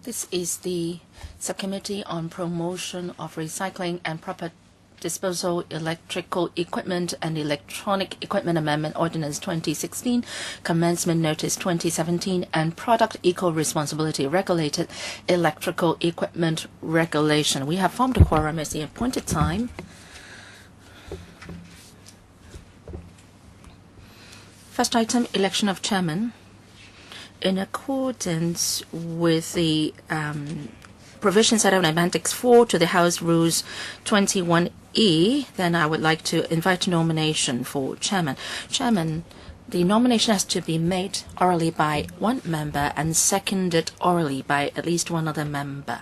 This is the Subcommittee on Promotion of Recycling and Proper Disposal Electrical Equipment and Electronic Equipment Amendment Ordinance 2016, Commencement Notice 2017, and Product Eco-responsibility Regulated Electrical Equipment Regulation. We have formed a quorum as the appointed time. First item, election of chairman. In accordance with the provisions set out in Appendix 4 to the House Rules 21E, then I would like to invite nomination for chairman. Chairman, the nomination has to be made orally by one member and seconded orally by at least one other member.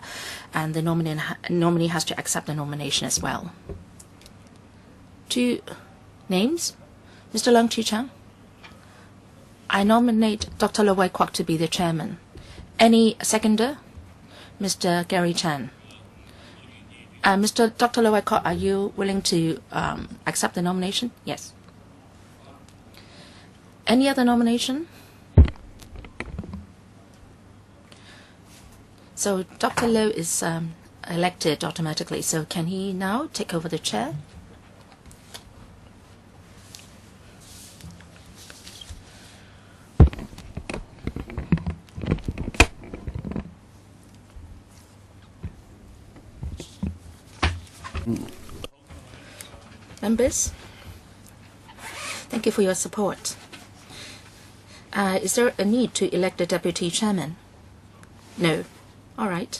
And the nominee has to accept the nomination as well. 2 names. Mr. Leung Chi-Chang. I nominate Dr. Low Wai Kwok to be the chairman. Any seconder? Mr. Gary Chan. Mr. Dr. Low Wai Kwok, are you willing to accept the nomination? Yes. Any other nomination? So Dr. Low is elected automatically. So can he now take over the chair? Members, thank you for your support. Is there a need to elect a deputy chairman? No. All right.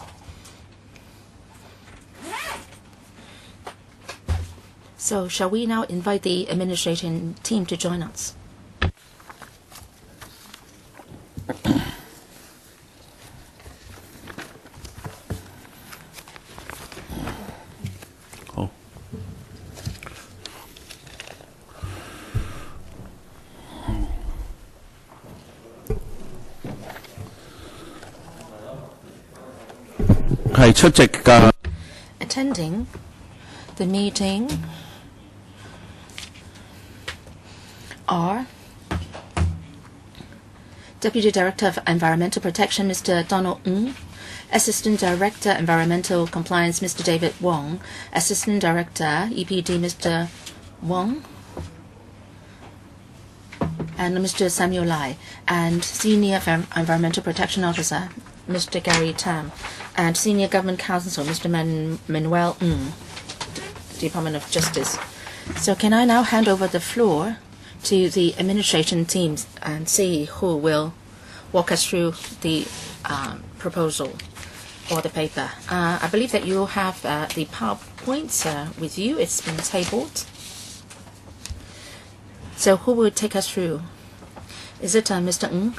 So shall we now invite the administration team to join us? Attending the meeting are Deputy Director of Environmental Protection, Mr. Donald Ng, Assistant Director, Environmental Compliance, Mr. David Wong, Assistant Director, EPD, Mr. Wong, and Mr. Samuel Lai, and Senior Environmental Protection Officer, Mr. Gary Tam, and Senior Government Counsel, Mr. Manuel Ng, Department of Justice. So can I now hand over the floor to the administration teams and see who will walk us through the proposal or the paper. I believe that you have the PowerPoints with you. It's been tabled. So who will take us through? Is it Mr. Ng?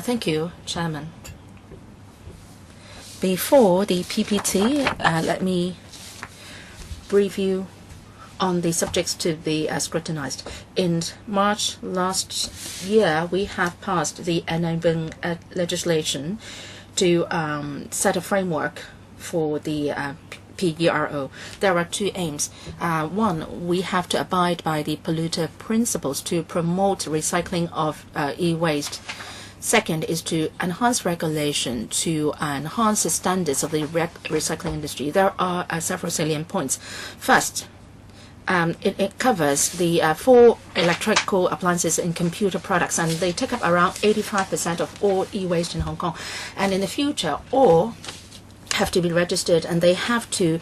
Thank you, Chairman. Before the PPT, let me brief you on the subjects to be scrutinized. In March last year, we have passed the enabling legislation to set a framework for the PERO. There are 2 aims. One, we have to abide by the polluter principles to promote recycling of e-waste. Second is to enhance regulation to enhance the standards of the recycling industry. There are several salient points. First, it covers the 4 electrical appliances and computer products, and they take up around 85% of all e-waste in Hong Kong. And in the future, all have to be registered, and they have to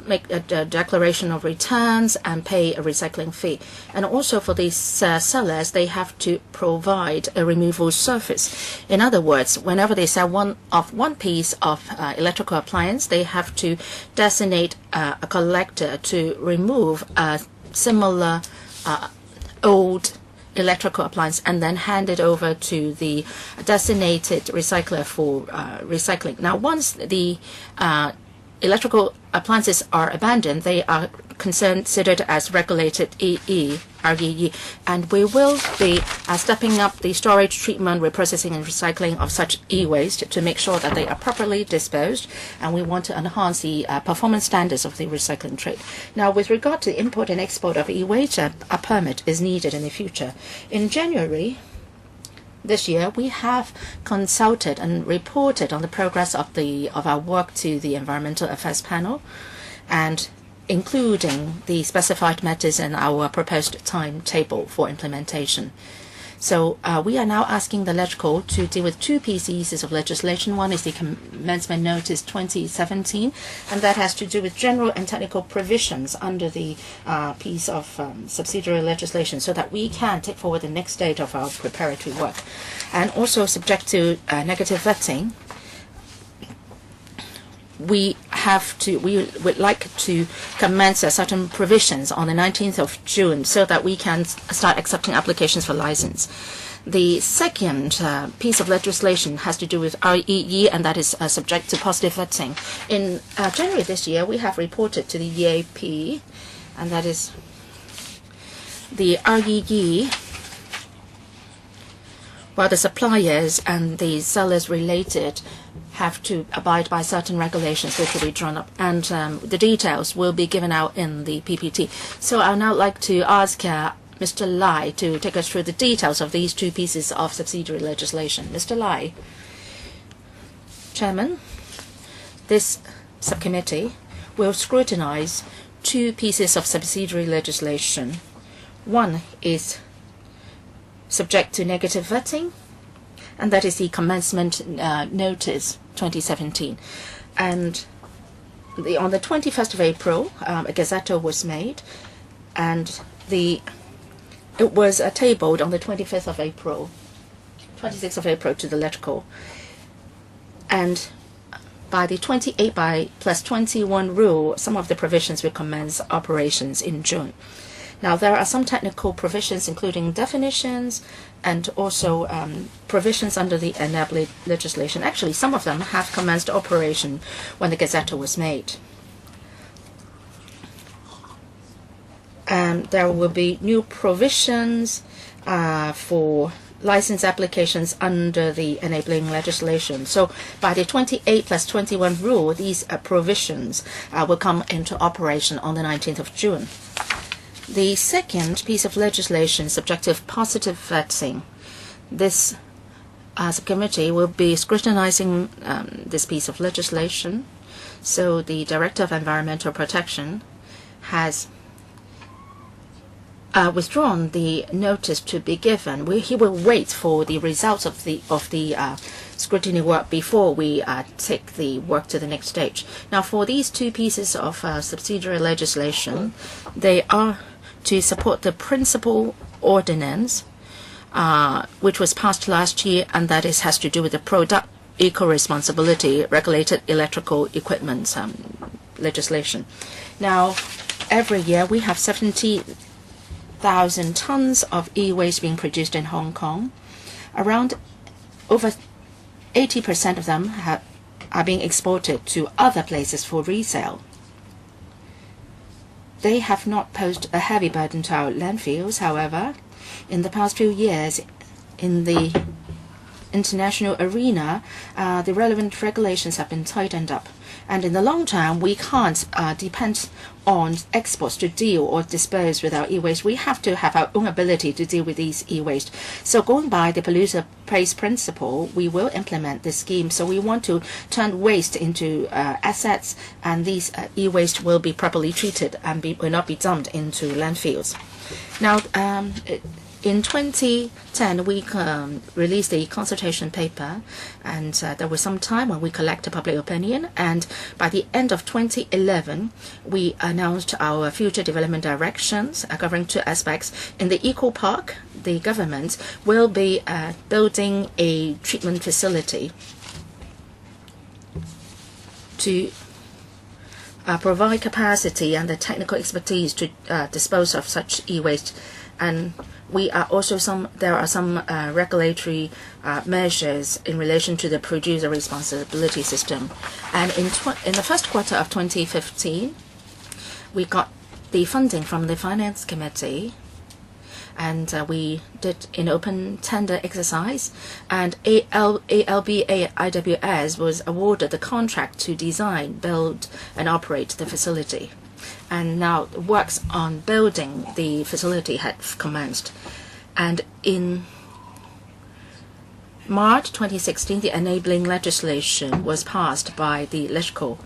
make a declaration of returns and pay a recycling fee. And also for these sellers, they have to provide a removal service. In other words, whenever they sell one piece of electrical appliance, they have to designate a collector to remove a similar old electrical appliance and then hand it over to the designated recycler for recycling. Now, once the electrical appliances are abandoned, they are considered as regulated REE, and we will be stepping up the storage, treatment, reprocessing, and recycling of such e-waste to make sure that they are properly disposed, and we want to enhance the performance standards of the recycling trade. Now, with regard to import and export of e-waste, a permit is needed in the future. In January, this year, we have consulted and reported on the progress of our work to the Environmental Affairs Panel, and including the specified matters in our proposed timetable for implementation. So we are now asking the LegCo to deal with two pieces of legislation. One is the Commencement Notice 2017, and that has to do with general and technical provisions under the piece of subsidiary legislation, so that we can take forward the next stage of our preparatory work. And also subject to negative vetting, we would like to commence certain provisions on the 19th of June so that we can start accepting applications for license. The second piece of legislation has to do with REE, and that is subject to positive vetting. In January this year, we have reported to the EAP, and that is the REE, while the suppliers and the sellers related have to abide by certain regulations which will be drawn up, and the details will be given out in the PPT. So I would now like to ask Mr. Lai to take us through the details of these two pieces of subsidiary legislation. Mr. Lai. Chairman, this subcommittee will scrutinize two pieces of subsidiary legislation. One is subject to negative vetting, and that is the Commencement Notice 2017. And on the 21st of April, a gazetted was made, and it was tabled on the 26th of April to the LegCo. And by the 28+21 rule, some of the provisions will commence operations in June. Now, there are some technical provisions, including definitions and also provisions under the enabling legislation. Actually, some of them have commenced operation when the gazetted was made. There will be new provisions for license applications under the enabling legislation. So by the 28+21 rule, these provisions will come into operation on the 19th of June. The second piece of legislation, subject to positive vetting, this subcommittee will be scrutinizing this piece of legislation. So the Director of Environmental Protection has withdrawn the notice to be given. He will wait for the results of the scrutiny work before we take the work to the next stage. Now, for these two pieces of subsidiary legislation, they are to support the Principal Ordinance, which was passed last year, and that has to do with the Product Eco-responsibility Regulated Electrical Equipment legislation. Now, every year we have 70,000 tons of e-waste being produced in Hong Kong. Around over 80% of them are being exported to other places for resale. They have not posed a heavy burden to our landfills. However, in the past few years, in the international arena, the relevant regulations have been tightened up. And in the long term, we can't depend on exports to deal or dispose with our e-waste. We have to have our own ability to deal with these e-waste. So going by the polluter pays principle, we will implement this scheme. So we want to turn waste into assets, and these e-waste will be properly treated and will not be dumped into landfills. Now, in 2010, we released a consultation paper, and there was some time when we collected public opinion. And by the end of 2011, we announced our future development directions covering two aspects. In the Eco Park, the government will be building a treatment facility to provide capacity and the technical expertise to dispose of such e-waste. And there are some regulatory measures in relation to the producer responsibility system. And in the first quarter of 2015, we got the funding from the Finance Committee, and we did an open tender exercise, and ALBA IWS was awarded the contract to design, build, and operate the facility. And now works on building the facility have commenced. And in March 2016, the enabling legislation was passed by the LegCo.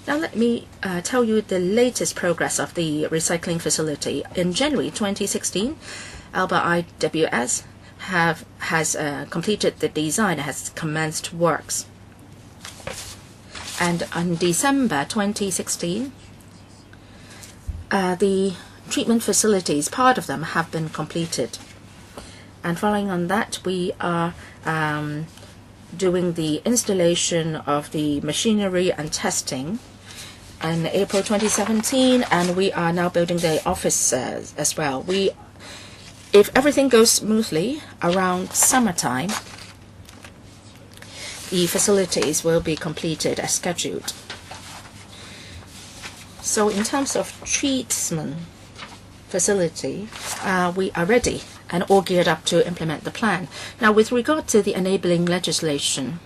Now let me tell you the latest progress of the recycling facility. In January 2016, Alba IWS has completed the design, has commenced works. And in December 2016, the treatment facilities, part of them have been completed. And following on that, we are doing the installation of the machinery and testing in April 2017, and we are now building the office as well. If everything goes smoothly, around summertime, the facilities will be completed as scheduled. So in terms of treatment facility, we are ready and all geared up to implement the plan. Now, with regard to the enabling legislation,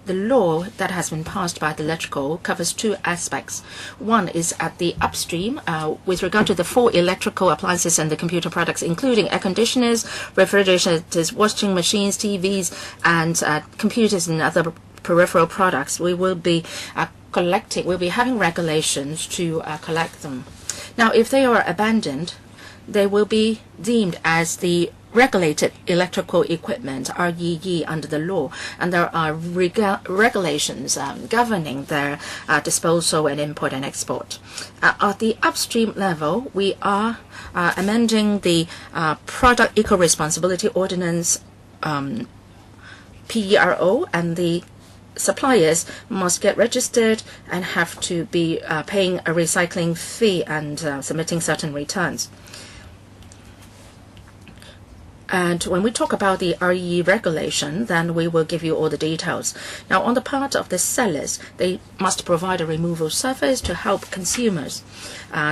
the law that has been passed by the LegCo covers two aspects. One is at the upstream, with regard to the 4 electrical appliances and the computer products, including air conditioners, refrigerators, washing machines, TVs, and computers and other peripheral products. We will be we'll be having regulations to collect them. Now, if they are abandoned, they will be deemed as the regulated electrical equipment, REE, under the law, and there are regulations governing their disposal and import and export. At the upstream level, we are amending the Product Eco-responsibility Ordinance, PERO, and the suppliers must get registered and have to be paying a recycling fee and submitting certain returns. And when we talk about the RE regulation, then we will give you all the details. Now, on the part of the sellers, they must provide a removal service to help consumers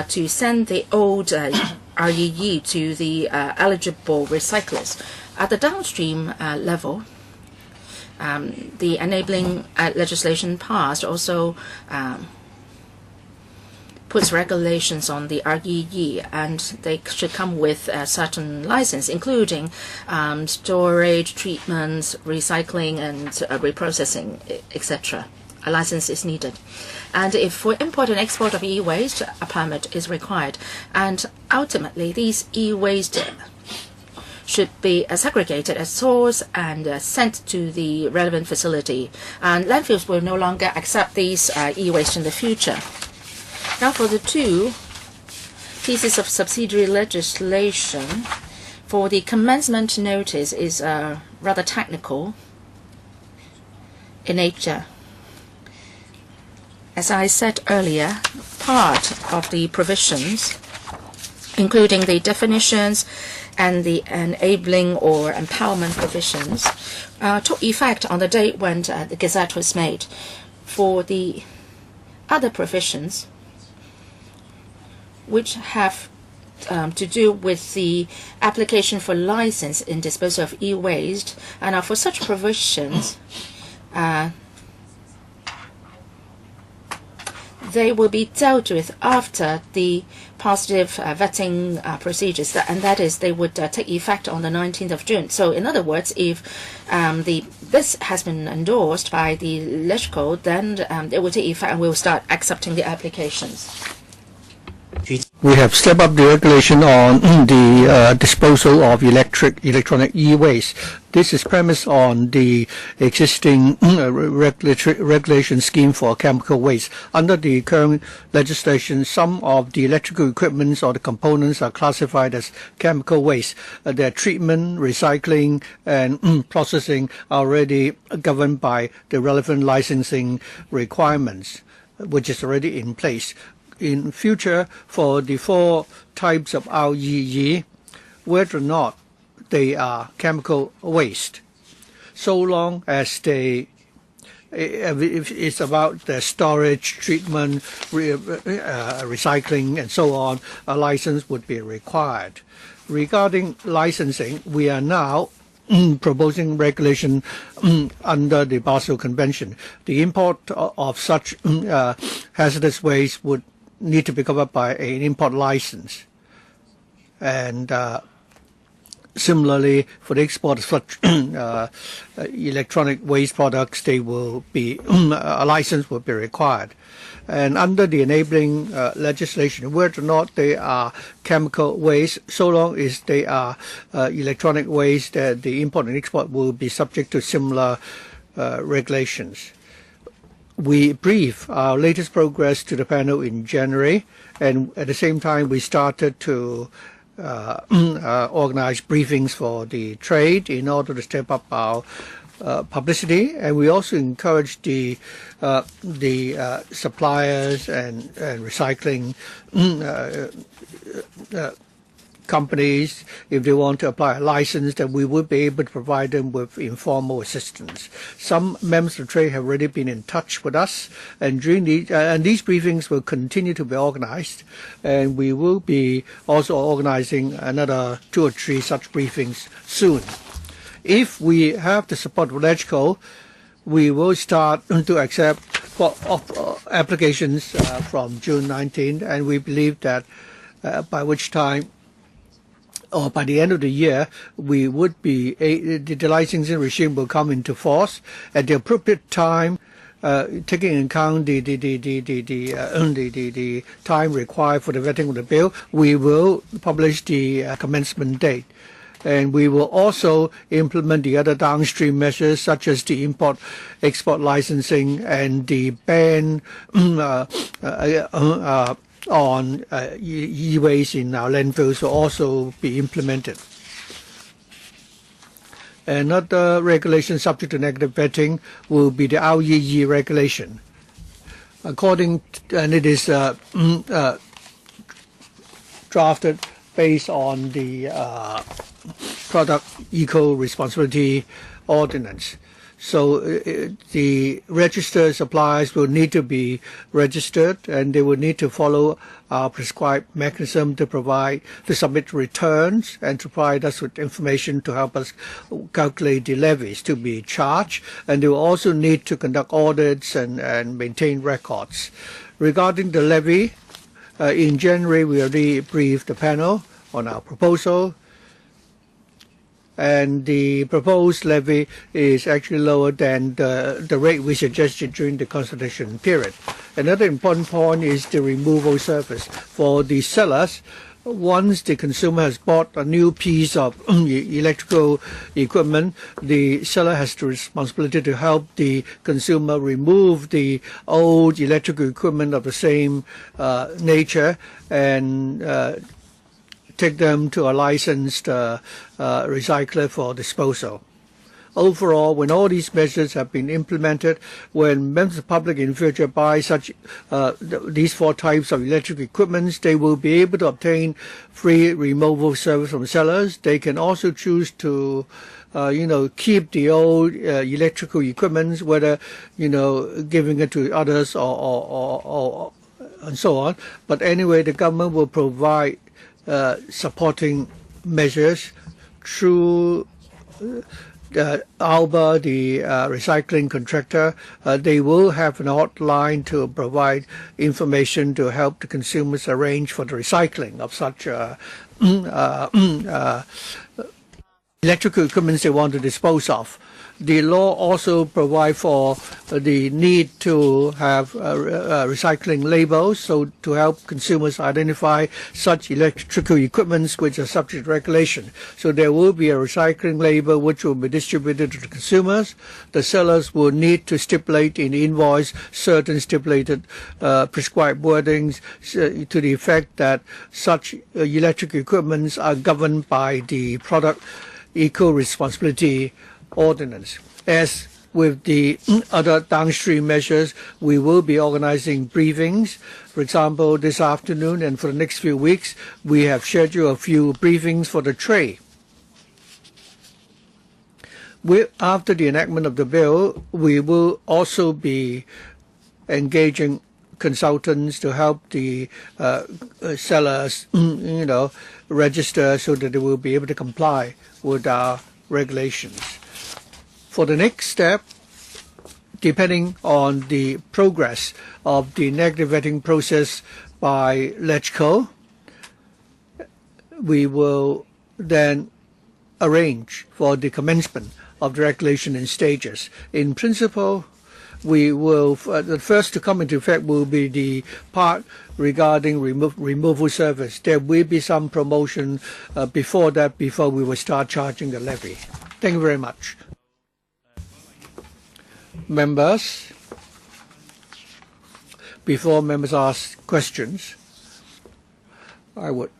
to send the old REE to the eligible recyclers. At the downstream level, the enabling legislation passed also puts regulations on the REE, and they should come with a certain license, including storage, treatment, recycling, and reprocessing, etc. A license is needed. And if for import and export of e-waste, a permit is required. And ultimately, these e-waste should be segregated at source and sent to the relevant facility. And landfills will no longer accept these e-waste in the future. Now, for the two pieces of subsidiary legislation, for the commencement notice is rather technical in nature. As I said earlier, part of the provisions, including the definitions and the enabling or empowerment provisions, took effect on the date when the Gazette was made. For the other provisions, which have to do with the application for license in disposal of e-waste, and for such provisions, they will be dealt with after the positive vetting procedures, and that is they would take effect on the 19th of June. So in other words, if this has been endorsed by the LegCo, then it will take effect and we will start accepting the applications. We have stepped up the regulation on the disposal of electronic e-waste. This is premised on the existing regulation scheme for chemical waste. Under the current legislation, some of the electrical equipment or the components are classified as chemical waste. Their treatment, recycling, and processing are already governed by the relevant licensing requirements, which is already in place. In future, for the 4 types of REE, whether or not they are chemical waste, so long as if it's about the storage, treatment, recycling, and so on, a license would be required. Regarding licensing, we are now proposing regulation under the Basel Convention. The import of such hazardous waste would need to be covered by an import license. And Similarly, for the export of such electronic waste products, they will be a license will be required. And under the enabling legislation, whether or not they are chemical waste, so long as they are electronic waste, the import and export will be subject to similar regulations. We briefed our latest progress to the panel in January, and at the same time we started to organize briefings for the trade in order to step up our publicity, and we also encourage the suppliers and recycling companies, if they want to apply a license, that we would be able to provide them with informal assistance. Some members of the trade have already been in touch with us, and during these briefings will continue to be organized, and we will be also organizing another 2 or 3 such briefings soon. If we have the support of LegCo, we will start to accept applications from June 19, and we believe that by which time, or by the end of the year, we would be the licensing regime will come into force at the appropriate time, taking into account the time required for the vetting of the bill. We will publish the commencement date. And we will also implement the other downstream measures, such as the import-export licensing and the ban on e-waste in our landfills will also be implemented. Another regulation subject to negative vetting will be the REE regulation. And it is drafted based on the Product Eco-responsibility Ordinance. So the registered suppliers will need to be registered, and they will need to follow our prescribed mechanism to submit returns and to provide us with information to help us calculate the levies to be charged. And they will also need to conduct audits and maintain records. Regarding the levy, in January we already briefed the panel on our proposal, and the proposed levy is actually lower than the rate we suggested during the consultation period. Another important point is the removal service. For the sellers, once the consumer has bought a new piece of electrical equipment, the seller has the responsibility to help the consumer remove the old electrical equipment of the same nature and take them to a licensed recycler for disposal. Overall, when all these measures have been implemented, when members of the public in future buy such these 4 types of electric equipment, they will be able to obtain free removal service from sellers. They can also choose to keep the old electrical equipment, whether giving it to others or and so on. But anyway, the government will provide supporting measures through ALBA, the recycling contractor. They will have an hotline to provide information to help the consumers arrange for the recycling of such electrical equipment they want to dispose of. The law also provides for the need to have recycling labels, so to help consumers identify such electrical equipments which are subject to regulation. So there will be a recycling label which will be distributed to the consumers. The sellers will need to stipulate in the invoice certain stipulated prescribed wordings to the effect that such electrical equipments are governed by the Product Eco-responsibility Ordinance. As with the other downstream measures, we will be organizing briefings. For example, this afternoon and for the next few weeks, we have scheduled a few briefings for the trade. After the enactment of the bill, we will also be engaging consultants to help the sellers, register so that they will be able to comply with our regulations. For the next step, depending on the progress of the negative vetting process by LegCo, we will then arrange for the commencement of the regulation in stages. In principle, we will, the first to come into effect will be the part regarding removal service. There will be some promotion before that, before we will start charging the levy. Thank you very much. Members, before members ask questions, I would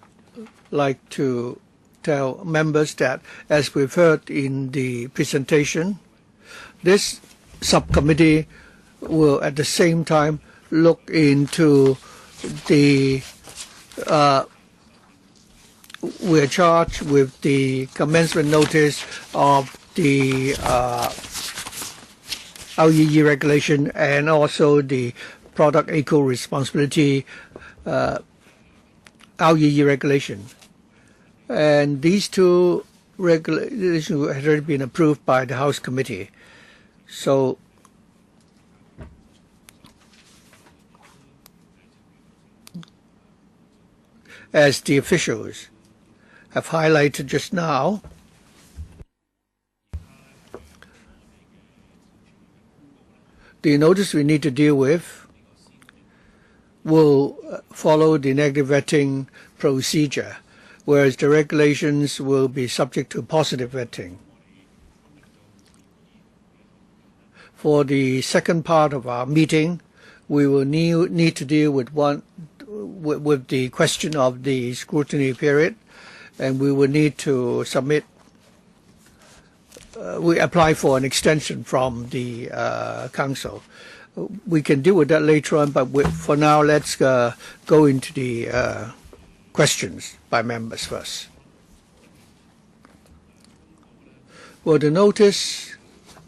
like to tell members that, as we've heard in the presentation, this subcommittee will at the same time look into the we're charged with the commencement notice of the LEE regulation and also the Product Eco-responsibility LEE regulation. And these two regulations have already been approved by the House Committee. So as the officials have highlighted just now, the notice we need to deal with will follow the negative vetting procedure, whereas the regulations will be subject to positive vetting. For the second part of our meeting, we will need to deal with the question of the scrutiny period, and we will need to submit. We apply for an extension from the Council. We can deal with that later on, but for now, let's go into the questions by members first. Well, the notice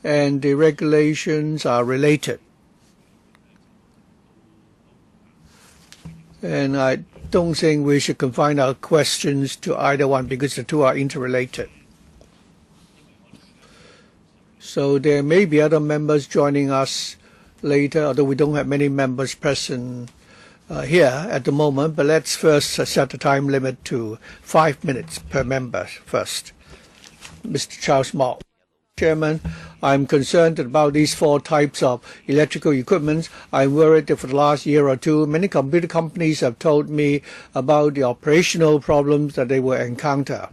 and the regulations are related. And I don't think we should confine our questions to either one because the two are interrelated. So there may be other members joining us later, although we don't have many members present here at the moment. But let's first set the time limit to 5 minutes per member first. Mr. Charles Mok. Chairman, I'm concerned about these 4 types of electrical equipment. I'm worried that for the last year or two, many computer companies have told me about the operational problems that they will encounter.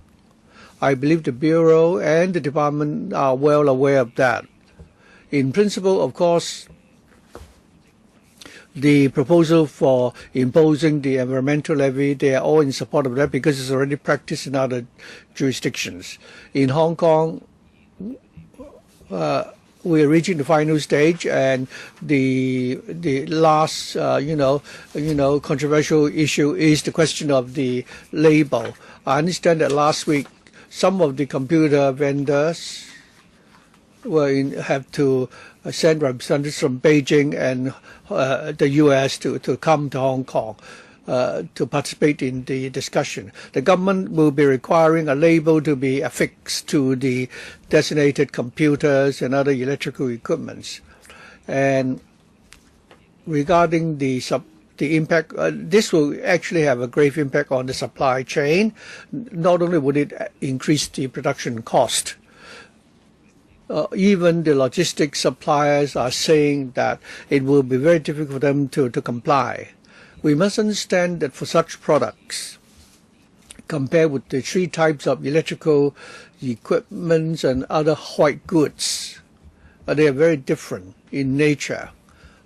I believe the Bureau and the Department are well aware of that. In principle, of course, the proposal for imposing the environmental levy, they are all in support of that because it's already practiced in other jurisdictions. In Hong Kong, we're reaching the final stage, and the last controversial issue is the question of the label. I understand that last week some of the computer vendors have to send representatives from Beijing and the U.S. to come to Hong Kong to participate in the discussion. The government will be requiring a label to be affixed to the designated computers and other electrical equipments. And regarding the impact, this will actually have a grave impact on the supply chain. Not only would it increase the production cost, even the logistics suppliers are saying that it will be very difficult for them to comply. We must understand that for such products, compared with the 3 types of electrical equipment and other white goods, they are very different in nature.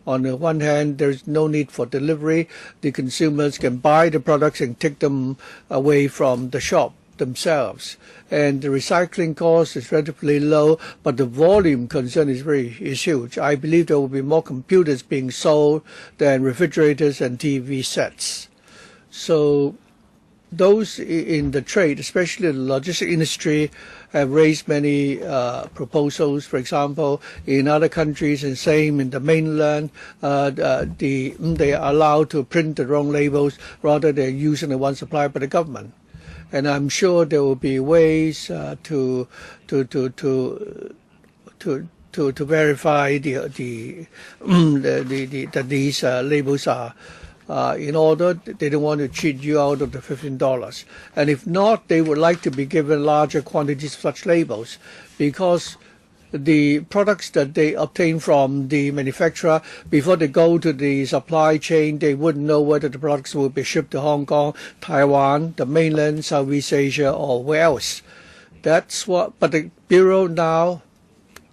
On the one hand, there is no need for delivery. The consumers can buy the products and take them away from the shop themselves. And the recycling cost is relatively low, but the volume concern is huge. I believe there will be more computers being sold than refrigerators and TV sets. So those in the trade, especially the logistics industry, have raised many proposals. For example, in other countries, and same in the mainland, they are allowed to print the wrong labels rather than using the one supplied by the government. And I'm sure there will be ways to verify that these labels are in order they don't want to cheat you out of the $15. And if not, they would like to be given larger quantities of such labels, because the products that they obtain from the manufacturer, before they go to the supply chain, they wouldn't know whether the products will be shipped to Hong Kong, Taiwan, the mainland, Southeast Asia, or where else. That's what, but the Bureau now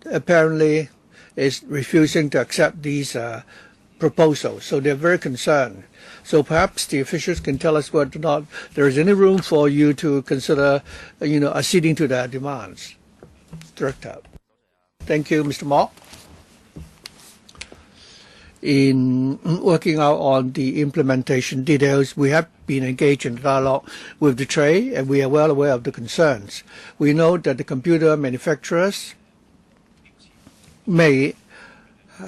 apparently is refusing to accept these proposals. So they're very concerned. So perhaps the officials can tell us whether or not there is any room for you to consider, acceding to their demands. Director. Thank you, Mr. Mok. In working out on the implementation details, we have been engaged in dialogue with the trade, and we are well aware of the concerns. We know that the computer manufacturers may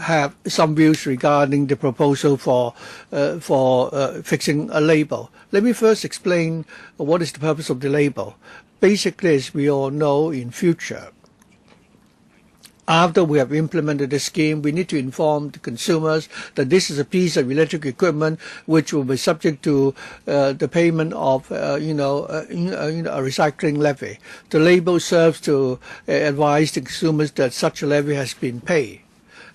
have some views regarding the proposal for fixing a label. Let me first explain what is the purpose of the label. Basically, as we all know, in future, after we have implemented the scheme, we need to inform the consumers that this is a piece of electric equipment which will be subject to the payment of, a recycling levy. The label serves to advise the consumers that such a levy has been paid.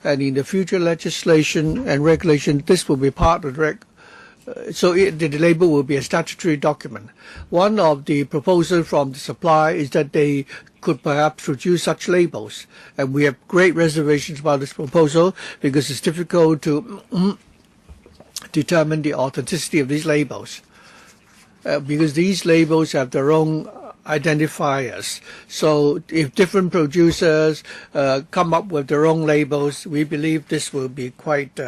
And in the future legislation and regulation, this will be part of the the label will be a statutory document. One of the proposals from the supplier is that they could perhaps produce such labels. And we have great reservations about this proposal because it's difficult to determine the authenticity of these labels. Because these labels have their own identifiers. So if different producers come up with their own labels, we believe this will be quite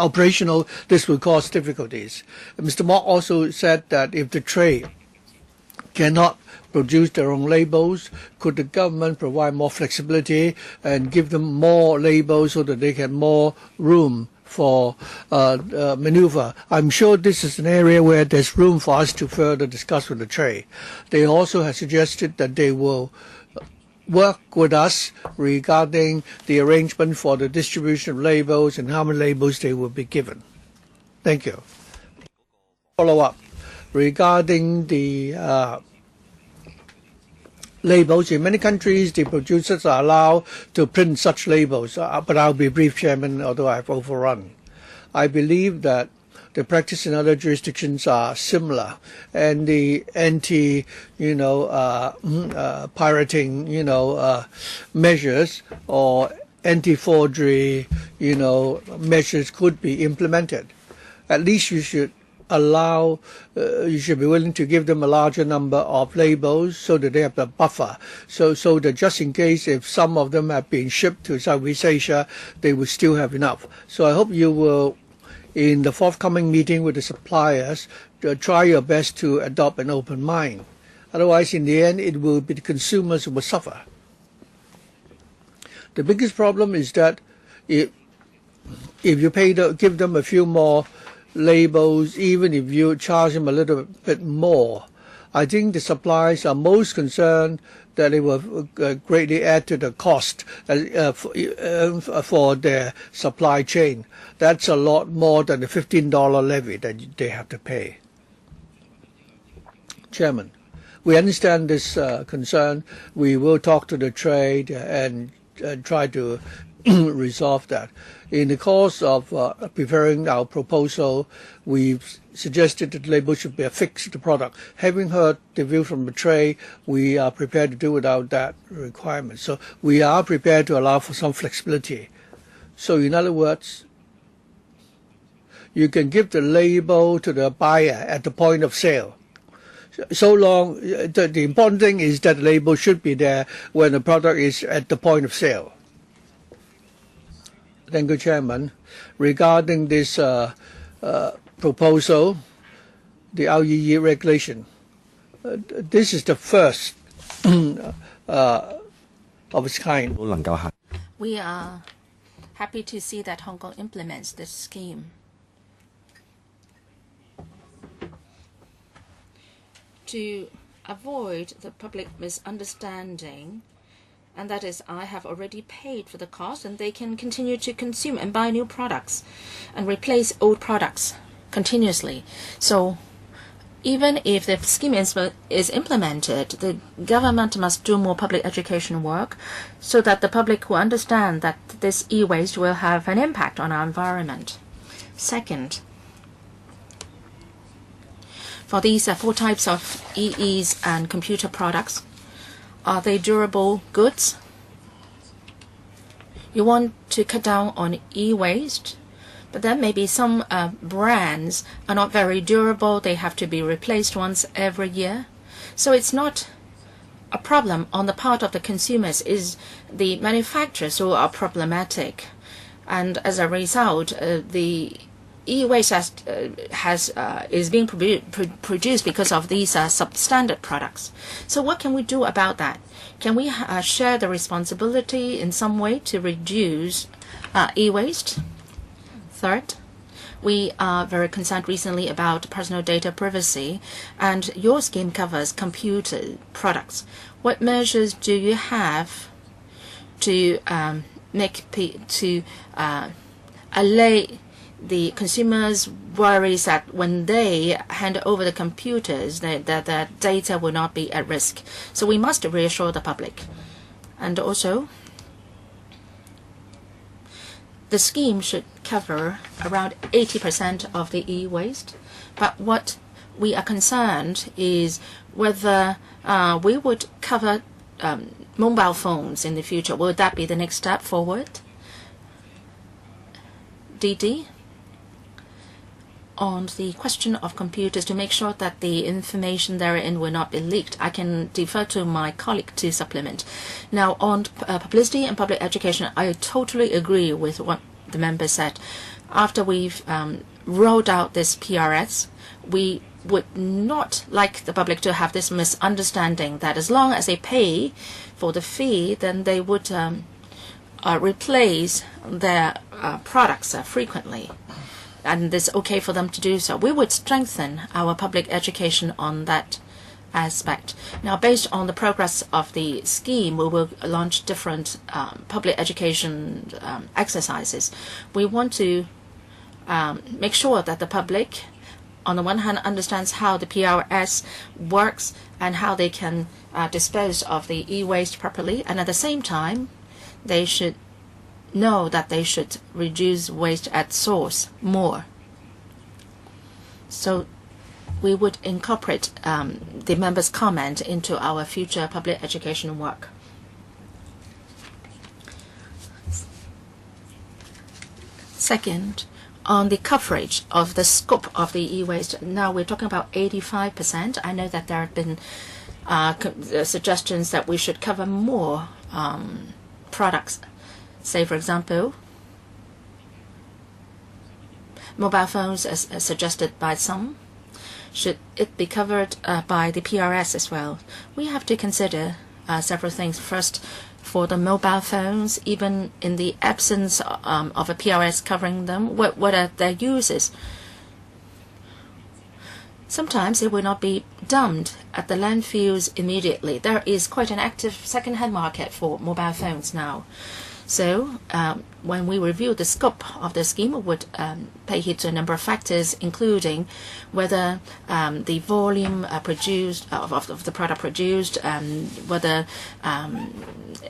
operational. This will cause difficulties. Mr. Mok also said that if the trade cannot produce their own labels, could the government provide more flexibility and give them more labels so that they have more room for maneuver? I'm sure this is an area where there's room for us to further discuss with the trade. They also have suggested that they will work with us regarding the arrangement for the distribution of labels and how many labels they will be given. Thank you. Follow up regarding the labels. In many countries, the producers are allowed to print such labels, but I'll be brief, Chairman, although I've overrun. I believe that the practice in other jurisdictions are similar, and the pirating, measures or anti-forgery, measures could be implemented. At least you should allow, you should be willing to give them a larger number of labels so that they have a buffer. So that just in case if some of them have been shipped to Southeast Asia, they will still have enough. So I hope you will, in the forthcoming meeting with the suppliers, try your best to adopt an open mind. Otherwise, in the end, it will be the consumers who will suffer. The biggest problem is that if you give them a few more labels, even if you charge them a little bit more, I think the suppliers are most concerned that it will greatly add to the cost for their supply chain. That's a lot more than the $15 levy that they have to pay. Chairman, we understand this concern. We will talk to the trade and try to resolve that. In the course of preparing our proposal, we've suggested that the label should be affixed to the product. Having heard the view from the trade, we are prepared to do without that requirement. So we are prepared to allow for some flexibility. So in other words, you can give the label to the buyer at the point of sale. So long, the important thing is that the label should be there when the product is at the point of sale. Thank you, Chairman. Regarding this proposal, the REE regulation, this is the first of its kind. We are happy to see that Hong Kong implements this scheme. To avoid the public misunderstanding and that is I have already paid for the cost, and they can continue to consume and buy new products and replace old products continuously. So even if the scheme is implemented, the government must do more public education work so that the public will understand that this e-waste will have an impact on our environment. Second, for these 4 types of EEs and computer products, are they durable goods? You want to cut down on e-waste, but then maybe some brands are not very durable. They have to be replaced once every year. So it's not a problem on the part of the consumers. It's the manufacturers who are problematic. And as a result, the e-waste is being produced because of these substandard products. So what can we do about that? Can we share the responsibility in some way to reduce e-waste? Third, we are very concerned recently about personal data privacy, and your scheme covers computer products. What measures do you have to allay the consumers' worries that when they hand over the computers, that the data will not be at risk? So we must reassure the public. And also, the scheme should cover around 80% of the e-waste. But what we are concerned is whether we would cover mobile phones in the future. Will that be the next step forward? DD, on the question of computers, to make sure that the information therein will not be leaked, I can defer to my colleague to supplement. Now, on publicity and public education, I totally agree with what the member said. After we've rolled out this PRS, we would not like the public to have this misunderstanding that as long as they pay for the fee, then they would replace their products frequently, and it's okay for them to do so. We would strengthen our public education on that aspect. Now, based on the progress of the scheme, we will launch different public education exercises. We want to make sure that the public, on the one hand, understands how the PRS works and how they can dispose of the e-waste properly, and at the same time, they should know that they should reduce waste at source more. So we would incorporate the members' comment into our future public education work. Second, on the coverage of the scope of the e-waste, now we're talking about 85%. I know that there have been suggestions that we should cover more products. Say, for example, mobile phones, as suggested by some. Should it be covered by the PRS as well? We have to consider several things. First, for the mobile phones, even in the absence of a PRS covering them, what are their uses? Sometimes it will not be dumped at the landfills immediately. There is quite an active second-hand market for mobile phones now. So when we review the scope of the scheme, we would pay heed to a number of factors, including whether the volume produced of the product produced, whether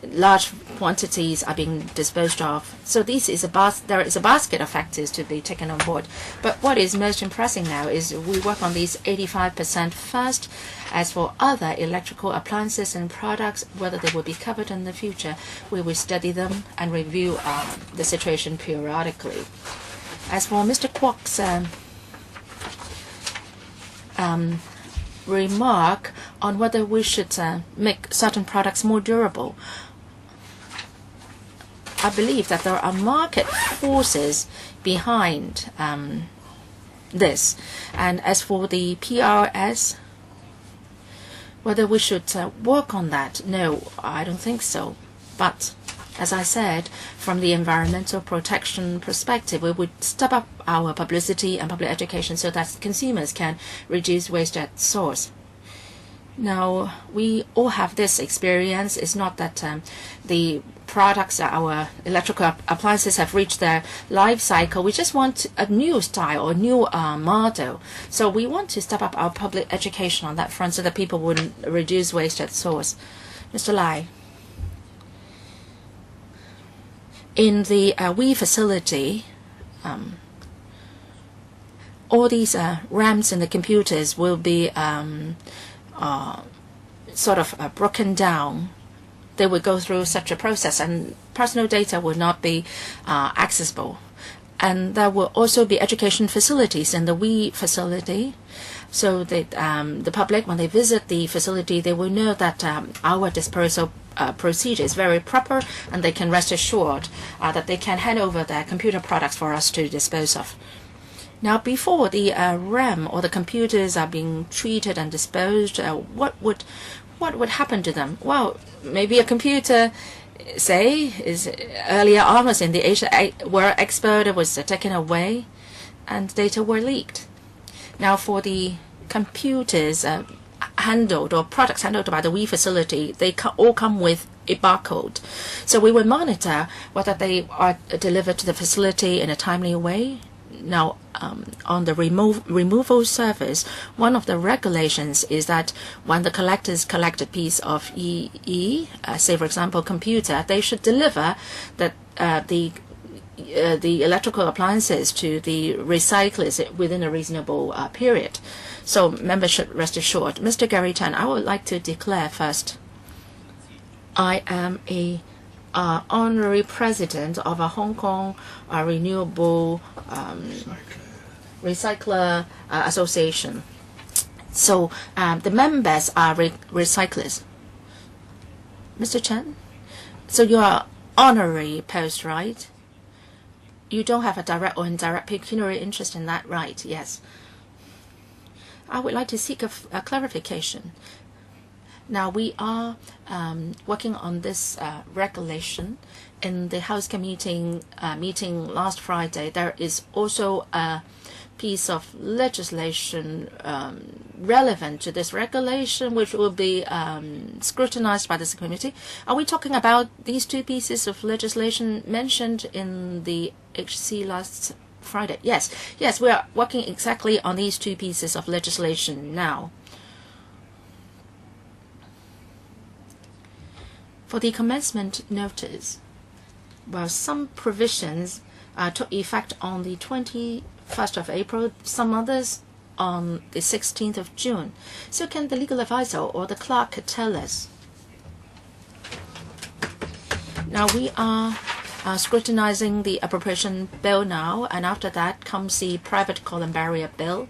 large quantities are being disposed of. So there is a basket of factors to be taken on board. But what is most impressive now is we work on these 85% first. As for other electrical appliances and products, whether they will be covered in the future, we will study them and review the situation periodically. As for Mr. Kwok's remark on whether we should make certain products more durable, I believe that there are market forces behind this. And as for the PRS, whether we should work on that, no, I don't think so. But as I said, from the environmental protection perspective, we would step up our publicity and public education so that consumers can reduce waste at source. Now, we all have this experience. It's not that the products, our electrical appliances have reached their life cycle. We just want a new style or new model. So we want to step up our public education on that front so that people wouldn't reduce waste at source. Mr. Lai. In the WE facility, all these RAMs in the computers will be sort of broken down. They will go through such a process, and personal data will not be accessible. And there will also be education facilities in the WE facility, so that the public, when they visit the facility, they will know that our disposal procedure is very proper, and they can rest assured that they can hand over their computer products for us to dispose of. Now, before the RAM or the computers are being treated and disposed, what would happen to them? Well, maybe a computer, say, is earlier on was in the age where expert was taken away, and data were leaked. Now, for the computers handled or products handled by the WE facility, they all come with a barcode. So we will monitor whether they are delivered to the facility in a timely way. Now, on the removal service, one of the regulations is that when the collectors collect a piece of say for example computer, they should deliver the electrical appliances to the recyclers within a reasonable period. So members should rest assured. Mr. Gary Tan, I would like to declare first, I am a honorary president of a Hong Kong renewable recycler association. So the members are recyclers. Mr. Chen, so you are honorary post, right? You don't have a direct or indirect pecuniary interest in that, right? Yes. I would like to seek a clarification. Now, we are working on this regulation. In the House Committee meeting last Friday, there is also a piece of legislation relevant to this regulation, which will be scrutinized by the Subcommittee. Are we talking about these two pieces of legislation mentioned in the HC last Friday? Yes. Yes, we are working exactly on these two pieces of legislation now. For the commencement notice, well, some provisions took effect on the 21st of April, some others on the 16th of June. So can the legal advisor or the clerk tell us? Now we are scrutinizing the appropriation bill now, and after that comes the private column barrier bill.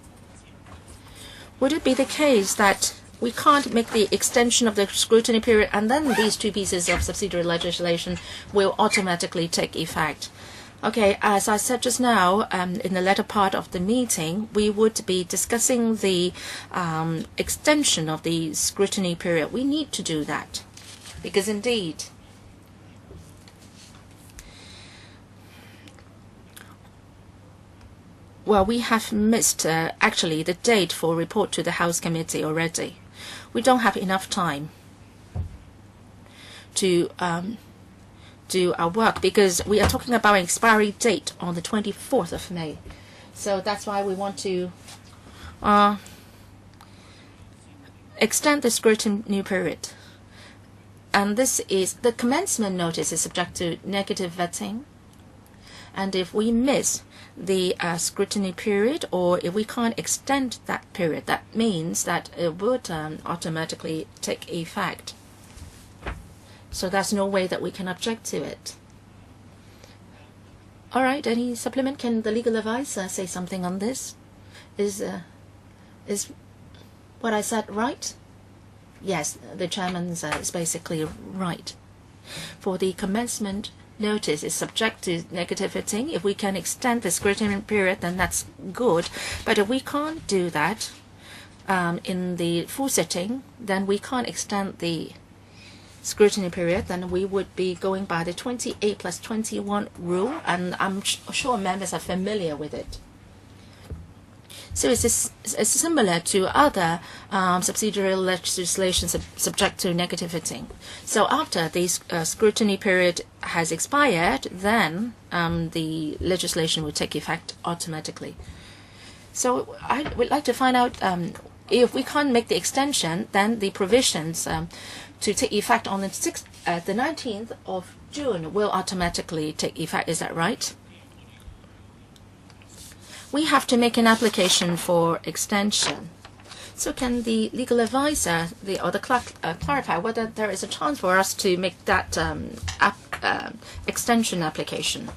Would it be the case that we can't make the extension of the scrutiny period and then these two pieces of subsidiary legislation will automatically take effect? Okay, as I said just now, in the latter part of the meeting, we would be discussing the extension of the scrutiny period. We need to do that because indeed, well, we have missed actually the date for report to the House Committee already. We don't have enough time to do our work because we are talking about an expiry date on the 24th of May. So that's why we want to extend the scrutiny period. And this is, the commencement notice is subject to negative vetting. And if we miss the scrutiny period, or if we can't extend that period, that means that it would automatically take effect. So there's no way that we can object to it. All right, any supplement? Can the legal advisor say something on this? Is what I said right? Yes, the chairman's is basically right. For the commencement notice is subject to negative vetting. If we can extend the scrutiny period, then that's good. But if we can't do that in the full sitting, then we can't extend the scrutiny period. Then we would be going by the 28+21 rule, and I'm sure members are familiar with it. So it's similar to other subsidiary legislation subject to negativity. So after the scrutiny period has expired, then the legislation will take effect automatically. So I would like to find out if we can't make the extension, then the provisions to take effect on the 19th of June will automatically take effect. Is that right? We have to make an application for extension. So can the legal advisor or the clerk clarify whether there is a chance for us to make that extension application?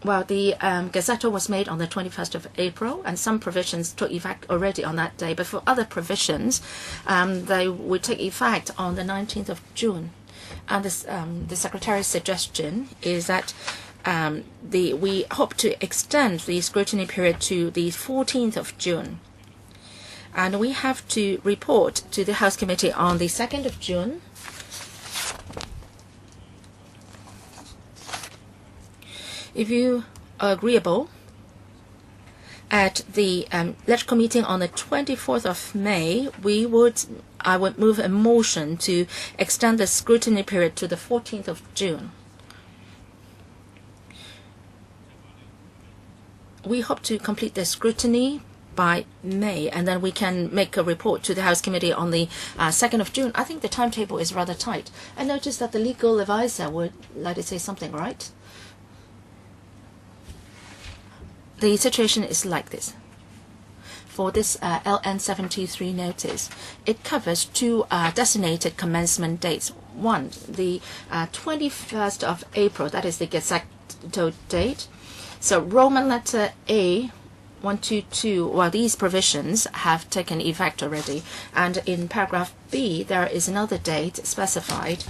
Well, the gazetted was made on the 21st of April, and some provisions took effect already on that day. But for other provisions, they would take effect on the 19th of June. And the Secretary's suggestion is that we hope to extend the scrutiny period to the 14th of June. And we have to report to the House Committee on the 2nd of June. If you are agreeable, at the electrical meeting on the 24th of May, I would move a motion to extend the scrutiny period to the 14th of June. We hope to complete the scrutiny by May, and then we can make a report to the House Committee on the 2nd of June. I think the timetable is rather tight. I noticed that the legal advisor would like to say something, right? The situation is like this. For this LN73 notice, it covers two designated commencement dates. One, the 21st of April, that is the gazetted date. So Roman letter A 122, well, these provisions have taken effect already. And in paragraph B, there is another date specified.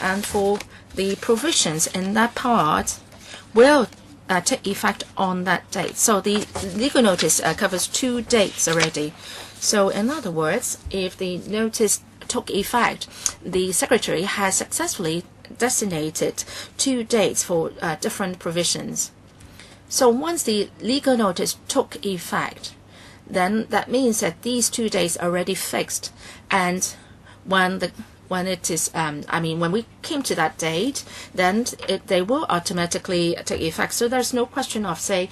And for the provisions in that part will take effect on that date. So the legal notice covers two dates already. So in other words, if the notice took effect, the Secretary has successfully designated two dates for different provisions. So once the legal notice took effect, then that means that these 2 days are already fixed. And when it is, when we came to that date, then they will automatically take effect. So there's no question of, say,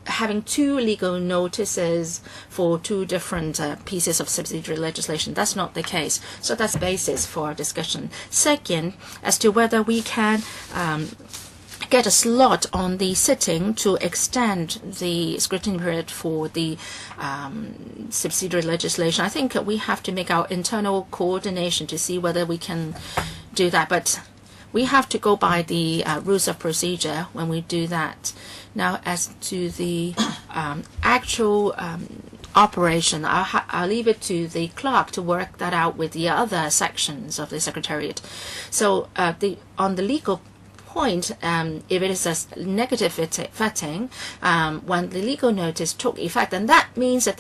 having two legal notices for two different pieces of subsidiary legislation. That's not the case. So that's the basis for our discussion. Second, as to whether we can get a slot on the sitting to extend the scrutiny period for the subsidiary legislation. I think we have to make our internal coordination to see whether we can do that. But we have to go by the rules of procedure when we do that. Now, as to the actual operation, I'll leave it to the clerk to work that out with the other sections of the Secretariat. So on the legal point, if it is a negative vetting, when the legal notice took effect, then that means that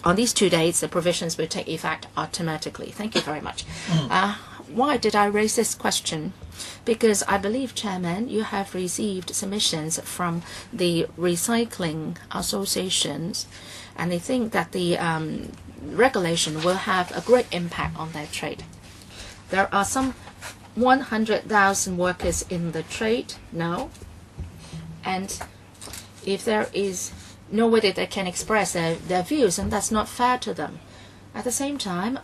on these 2 dates, the provisions will take effect automatically. Thank you very much. Why did I raise this question? Because I believe, Chairman, you have received submissions from the recycling associations, and they think that the regulation will have a great impact on their trade. There are some 100,000 workers in the trade now, and if there is no way that they can express their views, and that's not fair to them. At the same time,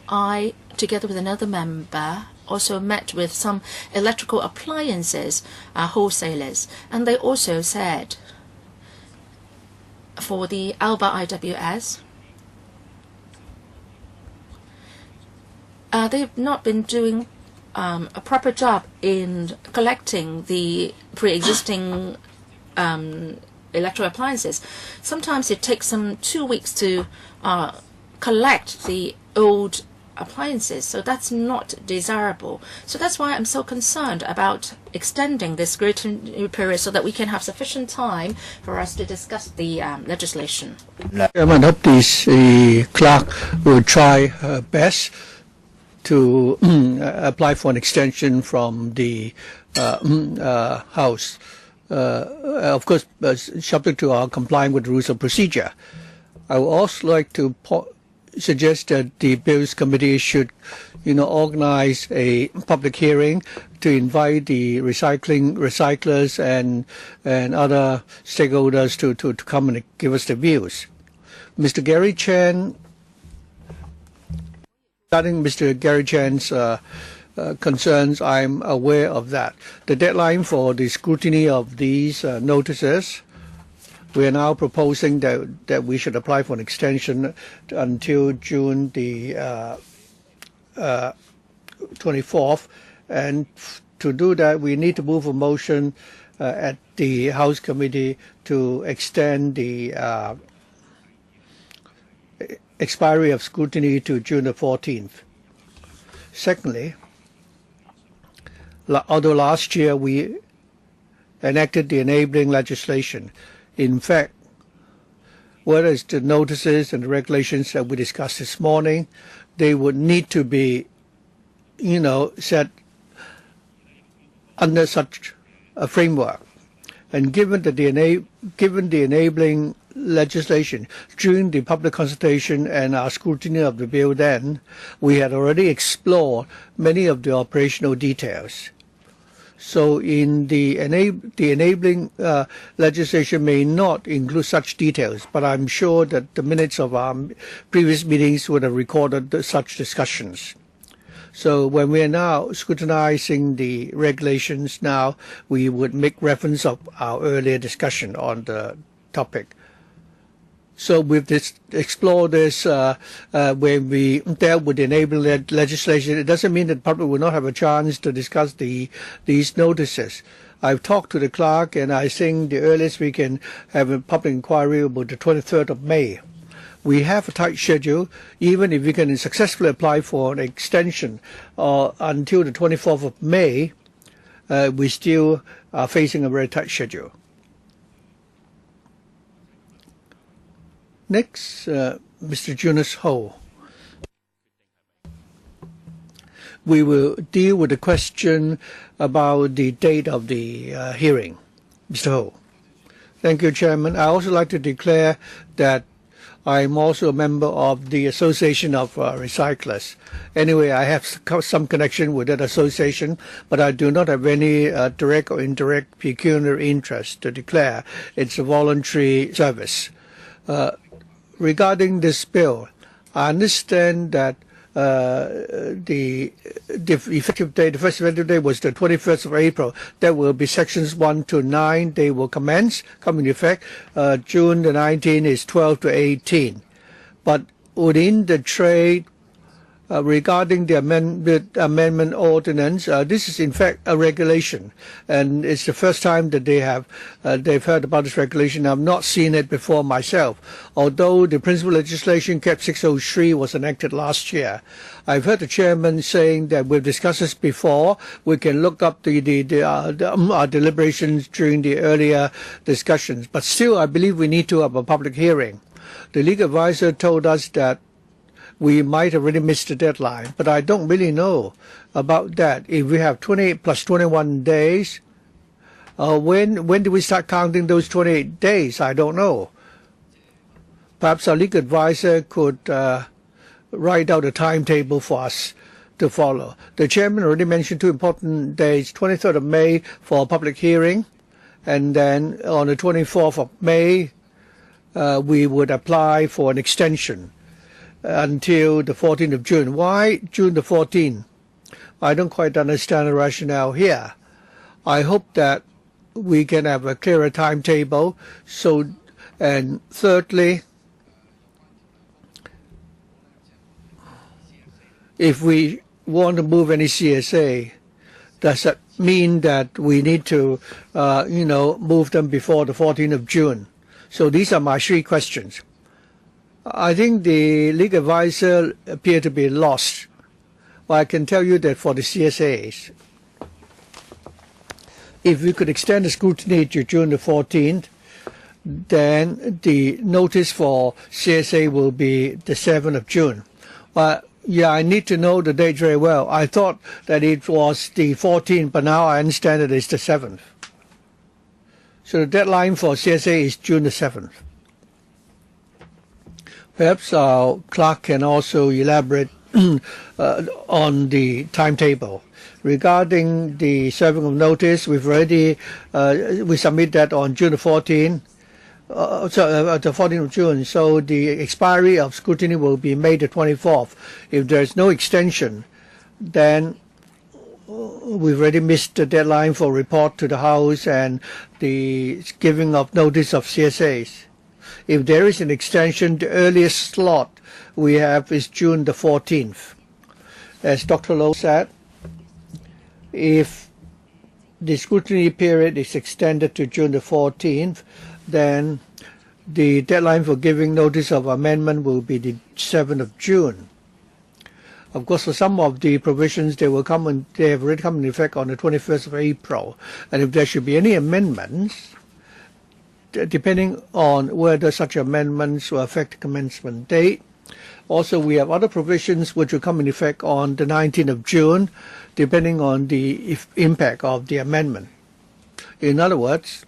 I, together with another member, also met with some electrical appliances wholesalers, and they also said for the Alba IWS, they've not been doing a proper job in collecting the pre-existing electrical appliances. Sometimes it takes them 2 weeks to collect the old appliances, so that's not desirable. So that's why I'm so concerned about extending this scrutiny period so that we can have sufficient time for us to discuss the legislation. I hope the clerk will try her best to apply for an extension from the House. Of course, subject to our complying with the rules of procedure. I would also like to suggest that the Bills Committee should, organize a public hearing to invite the recyclers and other stakeholders to come and give us their views. Mr. Gary Chan, regarding Mr. Gary Chan's concerns, I'm aware of that. The deadline for the scrutiny of these notices, we are now proposing that we should apply for an extension until June the 24th. And to do that, we need to move a motion at the House Committee to extend the expiry of scrutiny to June the 14th. Secondly, although last year we enacted the enabling legislation, in fact, whether it's the notices and the regulations that we discussed this morning, they would need to be, set under such a framework. And given the enabling legislation during the public consultation and our scrutiny of the bill then, we had already explored many of the operational details. So in the enabling legislation may not include such details, but I'm sure that the minutes of our previous meetings would have recorded such discussions. So when we are now scrutinizing the regulations now, we would make reference of our earlier discussion on the topic. So we've explored this when we dealt with the enabling legislation. It doesn't mean that the public will not have a chance to discuss these notices. I've talked to the clerk, and I think the earliest we can have a public inquiry about the 23rd of May. We have a tight schedule. Even if we can successfully apply for an extension until the 24th of May, we still are facing a very tight schedule. Next, Mr. Jonas Ho. We will deal with the question about the date of the hearing. Mr. Ho. Thank you, Chairman. I also like to declare that I'm also a member of the Association of Recyclers. Anyway, I have some connection with that association, but I do not have any direct or indirect pecuniary interest to declare. It's a voluntary service. Regarding this bill, I understand that the effective date, the first effective date was the 21st of April. There will be sections 1 to 9. They will come into effect. June the 19th is 12 to 18. But within the trade, regarding the amendment ordinance, this is in fact a regulation, and it's the first time that they've heard about this regulation. I've not seen it before myself, although the principal legislation CAP 603 was enacted last year. I've heard the chairman saying that we've discussed this before. We can look up our deliberations during the earlier discussions, but still I believe we need to have a public hearing. The legal advisor told us that we might have already missed the deadline, but I don't really know about that. If we have 28 plus 21 days, when do we start counting those 28 days? I don't know. Perhaps our legal advisor could write out a timetable for us to follow. The chairman already mentioned two important days, 23rd of May for a public hearing, and then on the 24th of May, we would apply for an extension until the 14th of June. Why June the 14th? I don't quite understand the rationale here. I hope that we can have a clearer timetable. And thirdly, if we want to move any CSA, does that mean that we need to, move them before the 14th of June? So these are my three questions. I think the legal advisor appeared to be lost. Well, I can tell you that for the CSAs, if we could extend the scrutiny to June the 14th, then the notice for CSA will be the 7th of June. Yeah, I need to know the date very well. I thought that it was the 14th, but now I understand that it's the 7th. So the deadline for CSA is June the 7th. Perhaps our clerk can also elaborate on the timetable. Regarding the serving of notice, we've already we submit that on June the 14th. The 14th of June, so the expiry of scrutiny will be May the 24th. If there is no extension, then we've already missed the deadline for report to the House and the giving of notice of CSAs. If there is an extension, the earliest slot we have is June the 14th. As Dr. Low said, if the scrutiny period is extended to June the 14th, then the deadline for giving notice of amendment will be the 7th of June. Of course, for some of the provisions, they have already come into effect on the 21st of April. And if there should be any amendments, depending on whether such amendments will affect the commencement date. Also, we have other provisions which will come into effect on the 19th of June, depending on the impact of the amendment. In other words,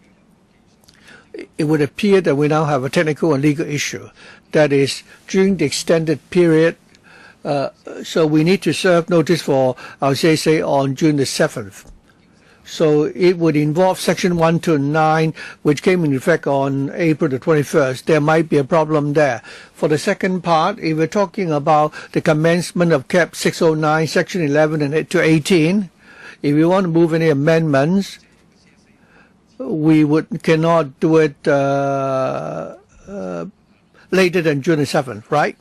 it would appear that we now have a technical and legal issue. That is, during the extended period, so we need to serve notice for our CSA on June the 7th. So it would involve Section 129, which came into effect on April the 21st. There might be a problem there. For the second part, if we're talking about the commencement of CAP 609, Section 11 and to 18, if we want to move any amendments, we cannot do it later than June the 7th, right?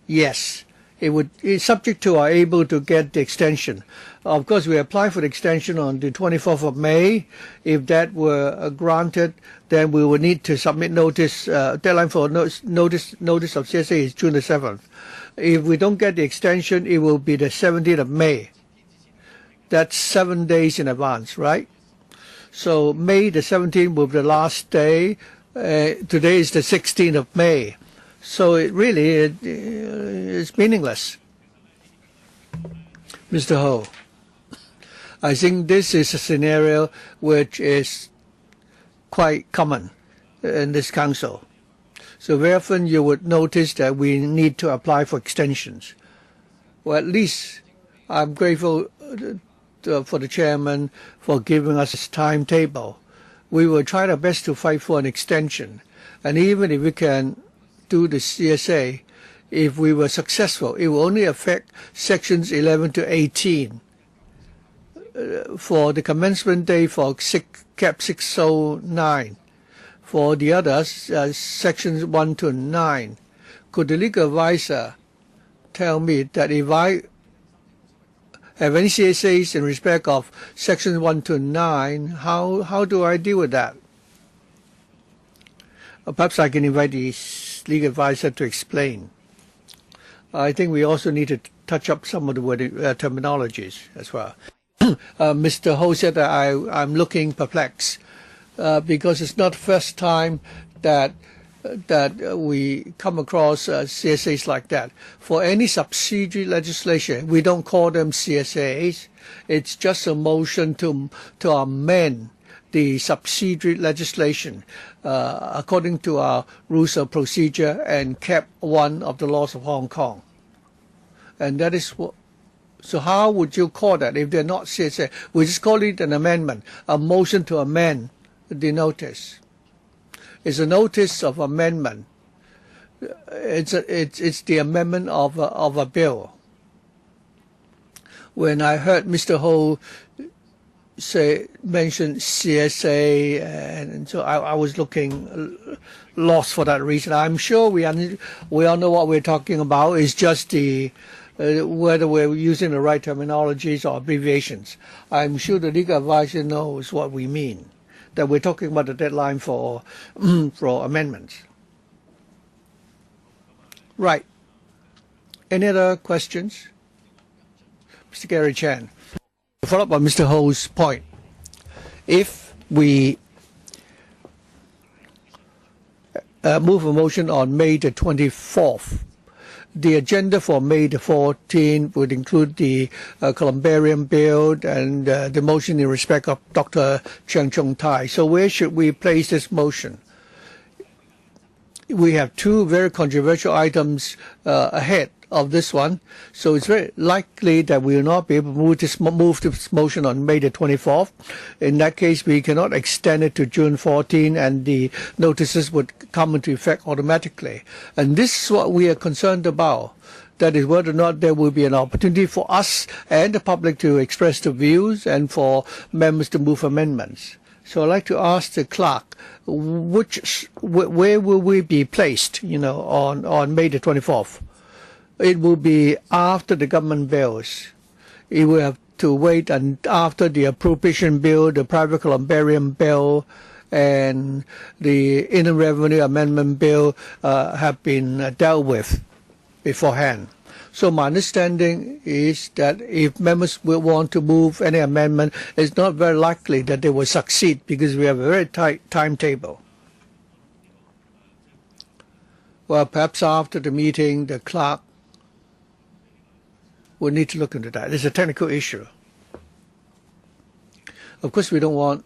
Yes. It's subject to our able to get the extension. Of course, we apply for the extension on the 24th of May. If that were granted, then we would need to submit notice. Deadline for notice of CSA is June the 7th. If we don't get the extension, it will be the 17th of May. That's 7 days in advance, right? So May the 17th will be the last day. Today is the 16th of May. So it really is meaningless. Mr. Ho, I think this is a scenario which is quite common in this council. So very often you would notice that we need to apply for extensions. Well, at least I'm grateful for the chairman for giving us his timetable. We will try our best to fight for an extension. And even if we can do the CSA, if we were successful, it will only affect sections 11 to 18. For the commencement day for CAP 609. For the others, sections 1 to 9. Could the legal advisor tell me that if I have any CSAs in respect of sections 1 to 9, how do I deal with that? Perhaps I can invite the legal advisor to explain. I think we also need to touch up some of the terminologies as well. Mr. Ho said that I'm looking perplexed because it's not the first time that we come across CSAs like that. For any subsidiary legislation, we don't call them CSAs. It's just a motion to amend the subsidiary legislation according to our rules of procedure and Cap 1 of the laws of Hong Kong. And that is what. So how would you call that if they're not CSA? We just call it an amendment, a motion to amend the notice. It's a notice of amendment. It's the amendment of a bill. When I heard Mr. Ho mention CSA, and so I was looking lost for that reason. I'm sure we all know what we're talking about. It's just the whether we're using the right terminologies or abbreviations. I'm sure the legal advisor knows what we mean, that we're talking about the deadline for amendments. Right. Any other questions? Mr. Gary Chan. To follow up on Mr. Ho's point, if we move a motion on May the 24th, The agenda for May the 14th would include the columbarium bill and the motion in respect of Dr. Chiang Chung Tai. So where should we place this motion? We have two very controversial items ahead of this one, so it's very likely that we will not be able to move this motion on May the 24th. In that case, we cannot extend it to June 14, and the notices would come into effect automatically. And this is what we are concerned about. That is whether or not there will be an opportunity for us and the public to express their views and for members to move amendments. So I'd like to ask the clerk, where will we be placed, on May the 24th? It will be after the government bills. It will have to wait after the appropriation bill, the private columbarium bill, and the Inland Revenue Amendment bill have been dealt with beforehand. So my understanding is that if members will want to move any amendment, it's not very likely that they will succeed because we have a very tight timetable. Well, perhaps after the meeting, the clerk will need to look into that. It's a technical issue. Of course, we don't want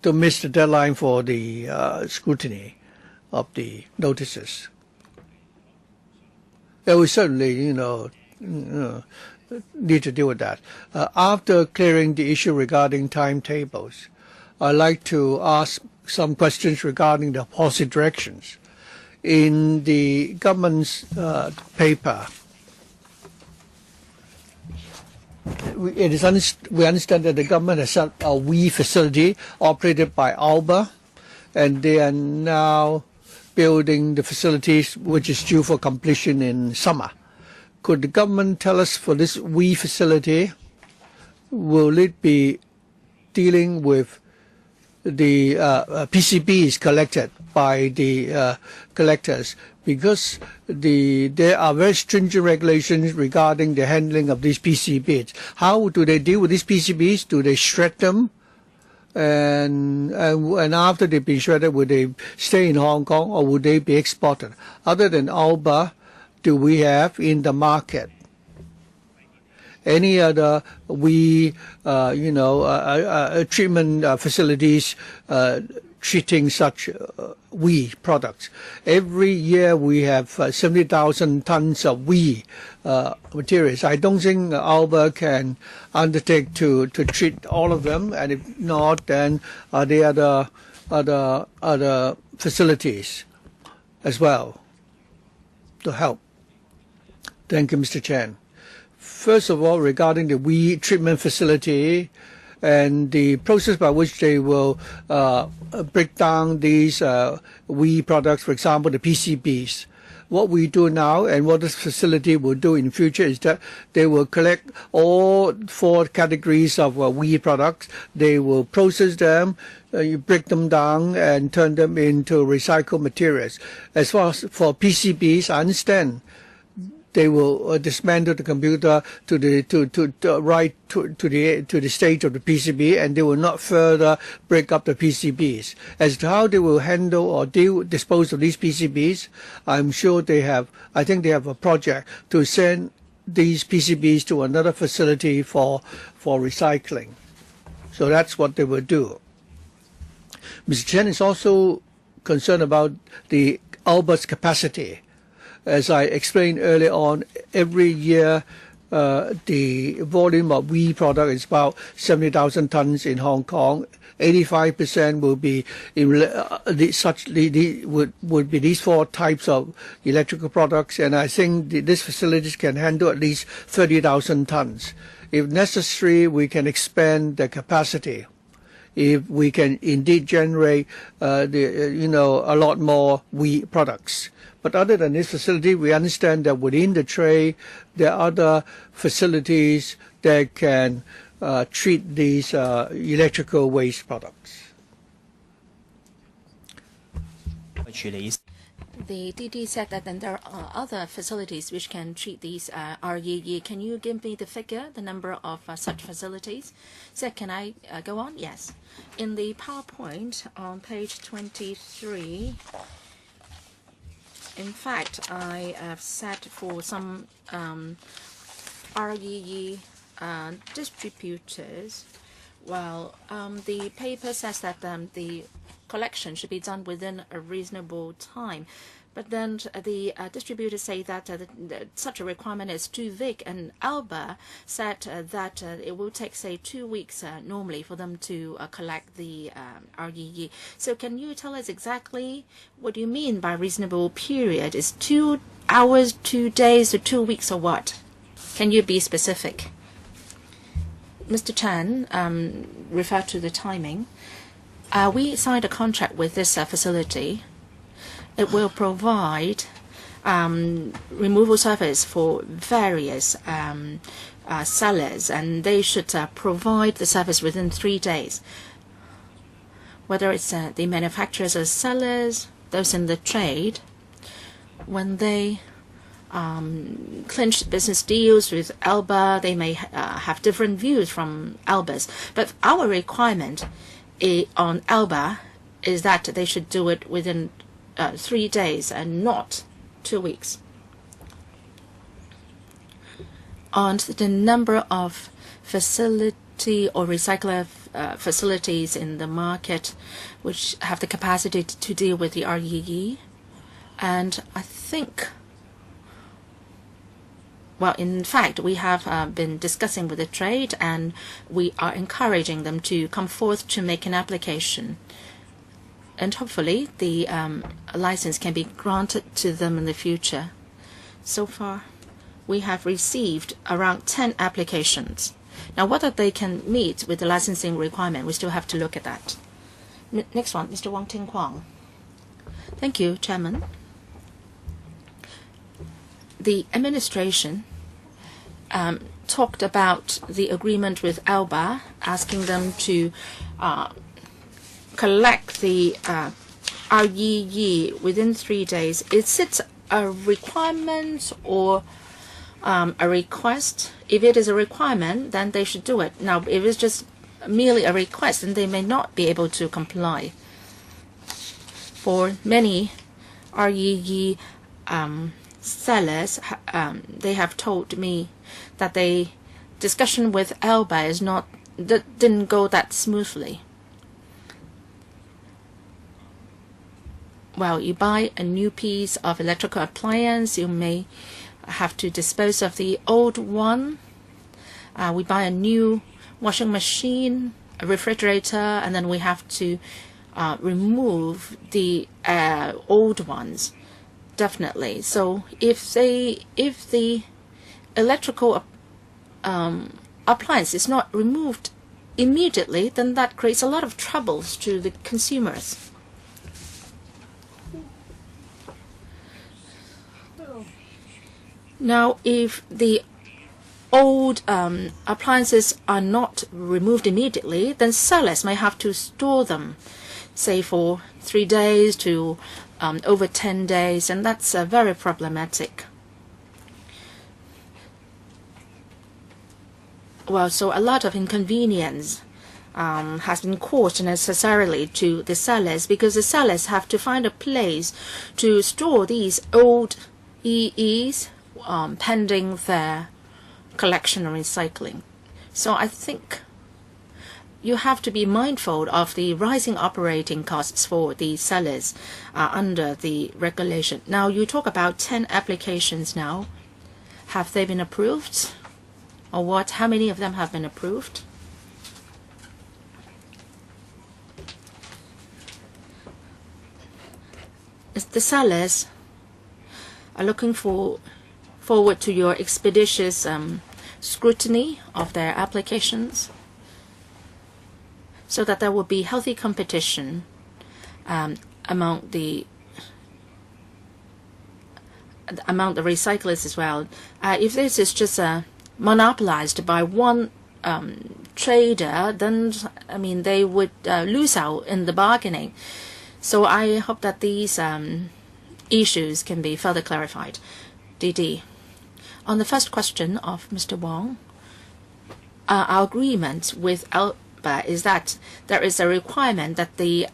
to miss the deadline for the scrutiny of the notices. Yeah, we certainly, need to deal with that. After clearing the issue regarding timetables, I'd like to ask some questions regarding the policy directions. In the government's paper, we understand that the government has set a WE facility operated by Alba, and they are now building the facilities which is due for completion in summer. Could the government tell us for this WE facility, will it be dealing with the PCBs collected by the collectors? Because there are very stringent regulations regarding the handling of these PCBs. How do they deal with these PCBs? Do they shred them? And after they've been shredded, would they stay in Hong Kong or would they be exported? Other than Alba, do we have in the market any other treatment facilities treating such WE products? Every year we have 70,000 tons of WE materials. I don't think Alba can undertake to treat all of them, and if not, then are there other facilities as well to help? Thank you, Mr. Chen. First of all, regarding the WE treatment facility and the process by which they will break down these WE products, for example, the PCBs. What we do now and what this facility will do in future is that they will collect all 4 categories of WE products. They will process them, you break them down and turn them into recycled materials. As far as for PCBs, I understand they will dismantle the computer to the state of the PCB, and they will not further break up the PCBs. As to how they will handle or dispose of these PCBs, I'm sure I think they have a project to send these PCBs to another facility for recycling. So that's what they will do. Mr. Chen is also concerned about the Alba's capacity. As I explained earlier on, every year the volume of WE product is about 70,000 tons in Hong Kong. 85% will be would be these 4 types of electrical products, and I think these facilities can handle at least 30,000 tons. If necessary, we can expand the capacity. If we can indeed generate a lot more WE products. But other than this facility, we understand that within the trade, there are other facilities that can treat these electrical waste products. The DD said that then there are other facilities which can treat these REE. Can you give me the figure, the number of such facilities? So can I go on? Yes. In the PowerPoint on page 23, In fact, I have set for some REE distributors. Well, the paper says that the collection should be done within a reasonable time. But then the distributors say that such a requirement is too vague, and Alba said that it will take, say, 2 weeks normally for them to collect the REE. So can you tell us exactly what you mean by reasonable period? Is 2 hours, 2 days, or 2 weeks, or what? Can you be specific? Mr. Chan referred to the timing. We signed a contract with this facility. It will provide removal service for various sellers, and they should provide the service within 3 days. Whether it's the manufacturers or sellers, those in the trade, when they clinch business deals with Alba, they may have different views from Alba's. But our requirement on Alba is that they should do it within 3 days and not 2 weeks. On the number of facility or recycler facilities in the market which have the capacity to deal with the REE, and I think, well, in fact, we have been discussing with the trade, and we are encouraging them to come forth to make an application. And hopefully the license can be granted to them in the future. So far, we have received around 10 applications. Now, whether they can meet with the licensing requirement, we still have to look at that. Next one, Mr. Wang Ting-Kwang. Thank you, Chairman. The administration talked about the agreement with Alba, asking them to collect the REE within 3 days. Is it a requirement or a request? If it is a requirement, then they should do it. Now, if it's just merely a request, then they may not be able to comply. For many REE sellers, they have told me that the discussion with Alba didn't go that smoothly. Well, you buy a new piece of electrical appliance, you may have to dispose of the old one. We buy a new washing machine, a refrigerator, and then we have to remove the old ones. Definitely. So if the electrical appliance is not removed immediately, then that creates a lot of troubles to the consumers. Now, if the old appliances are not removed immediately, then sellers may have to store them, say, for 3 days to over 10 days, and that's very problematic. Well, so a lot of inconvenience has been caused necessarily to the sellers, because the sellers have to find a place to store these old EEs pending their collection and recycling. So I think you have to be mindful of the rising operating costs for the sellers under the regulation. Now, you talk about 10 applications now. Have they been approved? Or what? How many of them have been approved? The sellers are looking forward to your expeditious scrutiny of their applications, so that there will be healthy competition among the recyclers as well. If this is just monopolized by one trader, then they would lose out in the bargaining. So I hope that these issues can be further clarified. DD. On the first question of Mr. Wong, our agreement with Alba is that there is a requirement that the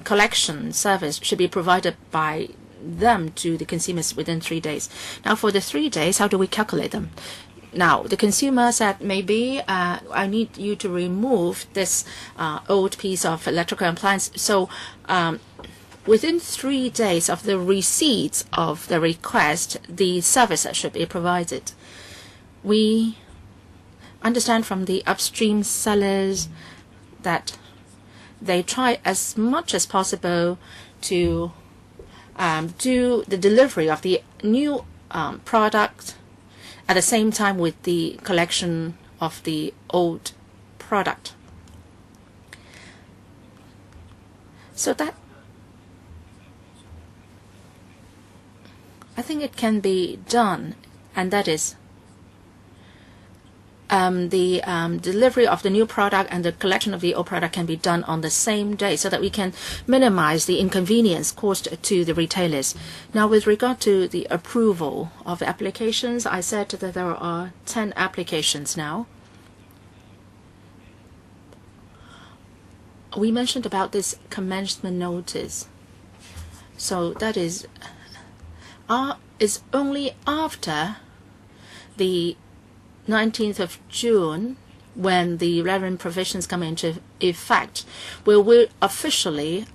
collection service should be provided by them to the consumers within 3 days. Now, for the 3 days, how do we calculate them? Now, the consumer said, maybe I need you to remove this old piece of electrical appliance. So within 3 days of the receipt of the request, the service should be provided. We understand from the upstream sellers that they try as much as possible to do the delivery of the new product at the same time with the collection of the old product. So that I think it can be done, and that is the delivery of the new product and the collection of the old product can be done on the same day so that we can minimize the inconvenience caused to the retailers. Now, with regard to the approval of the applications, I said that there are 10 applications now. We mentioned about this commencement notice. So that is only after the 19th of June, when the relevant provisions come into effect, we will officially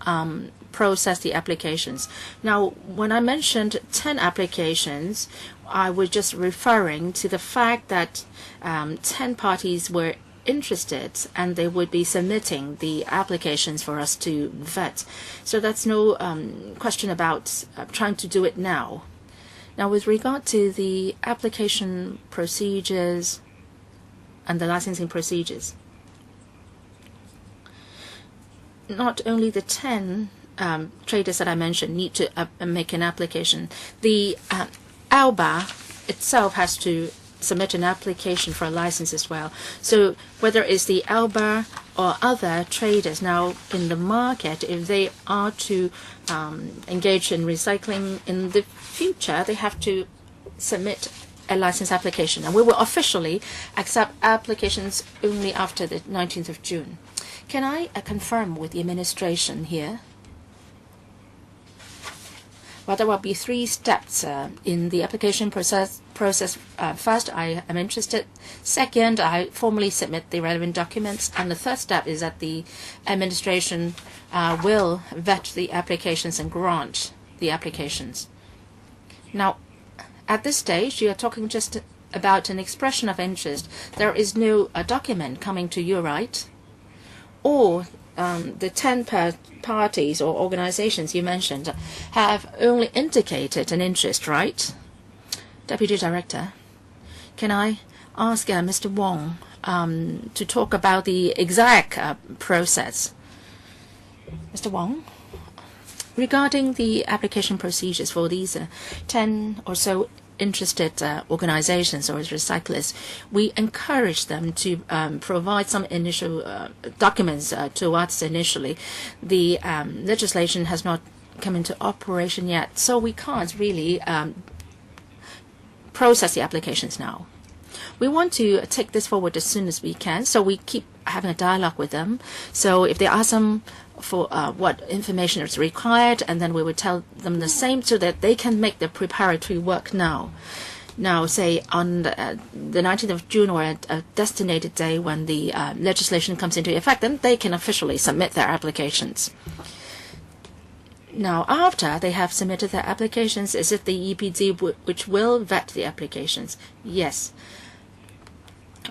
process the applications. Now, when I mentioned 10 applications, I was just referring to the fact that 10 parties were interested and they would be submitting the applications for us to vet. So that's no question about trying to do it now. Now, with regard to the application procedures and the licensing procedures, not only the 10 traders that I mentioned need to make an application. The ALBA itself has to submit an application for a license as well. So whether it's the ALBA or other traders now in the market, if they are to engage in recycling in the future, they have to submit a license application. And we will officially accept applications only after the 19th of June. Can I confirm with the administration here? Well, there will be 3 steps in the application process. First, I am interested. Second, I formally submit the relevant documents. And the third step is that the administration will vet the applications and grant the applications. Now, at this stage, you are talking just about an expression of interest. There is no document coming to you, right? Or the 10 parties or organizations you mentioned have only indicated an interest, right? Deputy Director, can I ask Mr. Wong to talk about the exact process? Mr. Wong, regarding the application procedures for these 10 or so interested organizations or recyclers, we encourage them to provide some initial documents to us initially. The legislation has not come into operation yet, so we can't really process the applications now. We want to take this forward as soon as we can, so we keep having a dialogue with them. So if they ask them for what information is required, and then we would tell them the same so that they can make the preparatory work now. Now, say on the 19th of June or a designated day when the legislation comes into effect, then they can officially submit their applications. Now, after they have submitted their applications, is it the EPD which will vet the applications? Yes.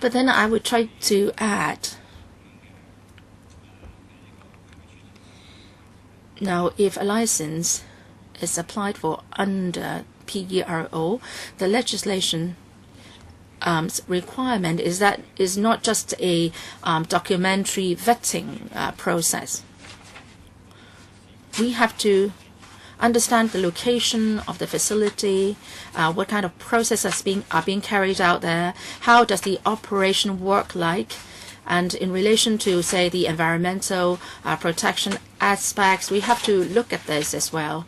But then I would try to add, now if a license is applied for under PERO, the legislation requirement is that is not just a documentary vetting process. We have to understand the location of the facility, what kind of processes are being carried out there, how does the operation work like, and in relation to, say, the environmental protection aspects, we have to look at this as well.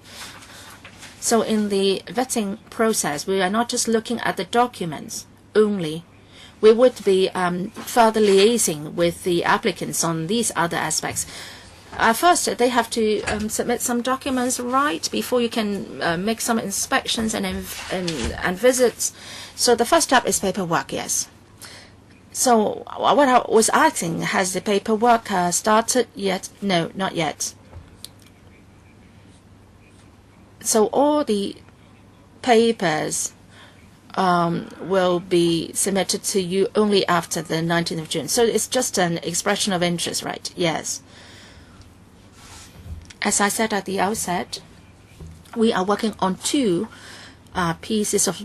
So in the vetting process, we are not just looking at the documents only. We would be further liaising with the applicants on these other aspects. first they have to submit some documents, right, before you can make some inspections and visits. So the first step is paperwork, yes. So what I was asking, has the paperwork started yet? No, not yet. So all the papers will be submitted to you only after the 19th of June. So it's just an expression of interest, right? Yes. As I said at the outset, we are working on two pieces of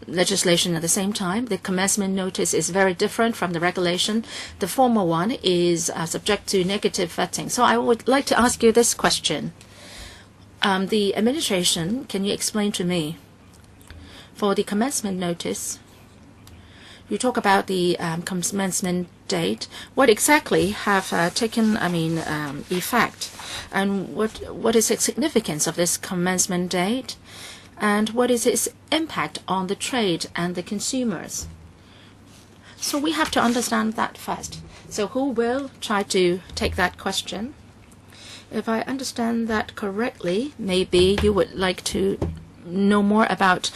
legislation at the same time. The commencement notice is very different from the regulation. The former one is subject to negative vetting. So I would like to ask you this question. The administration, can you explain to me, for the commencement notice, you talk about the commencement date. What exactly have taken, effect? And what is the significance of this commencement date? And what is its impact on the trade and the consumers? So we have to understand that first. So who will try to take that question? If I understand that correctly, maybe you would like to know more about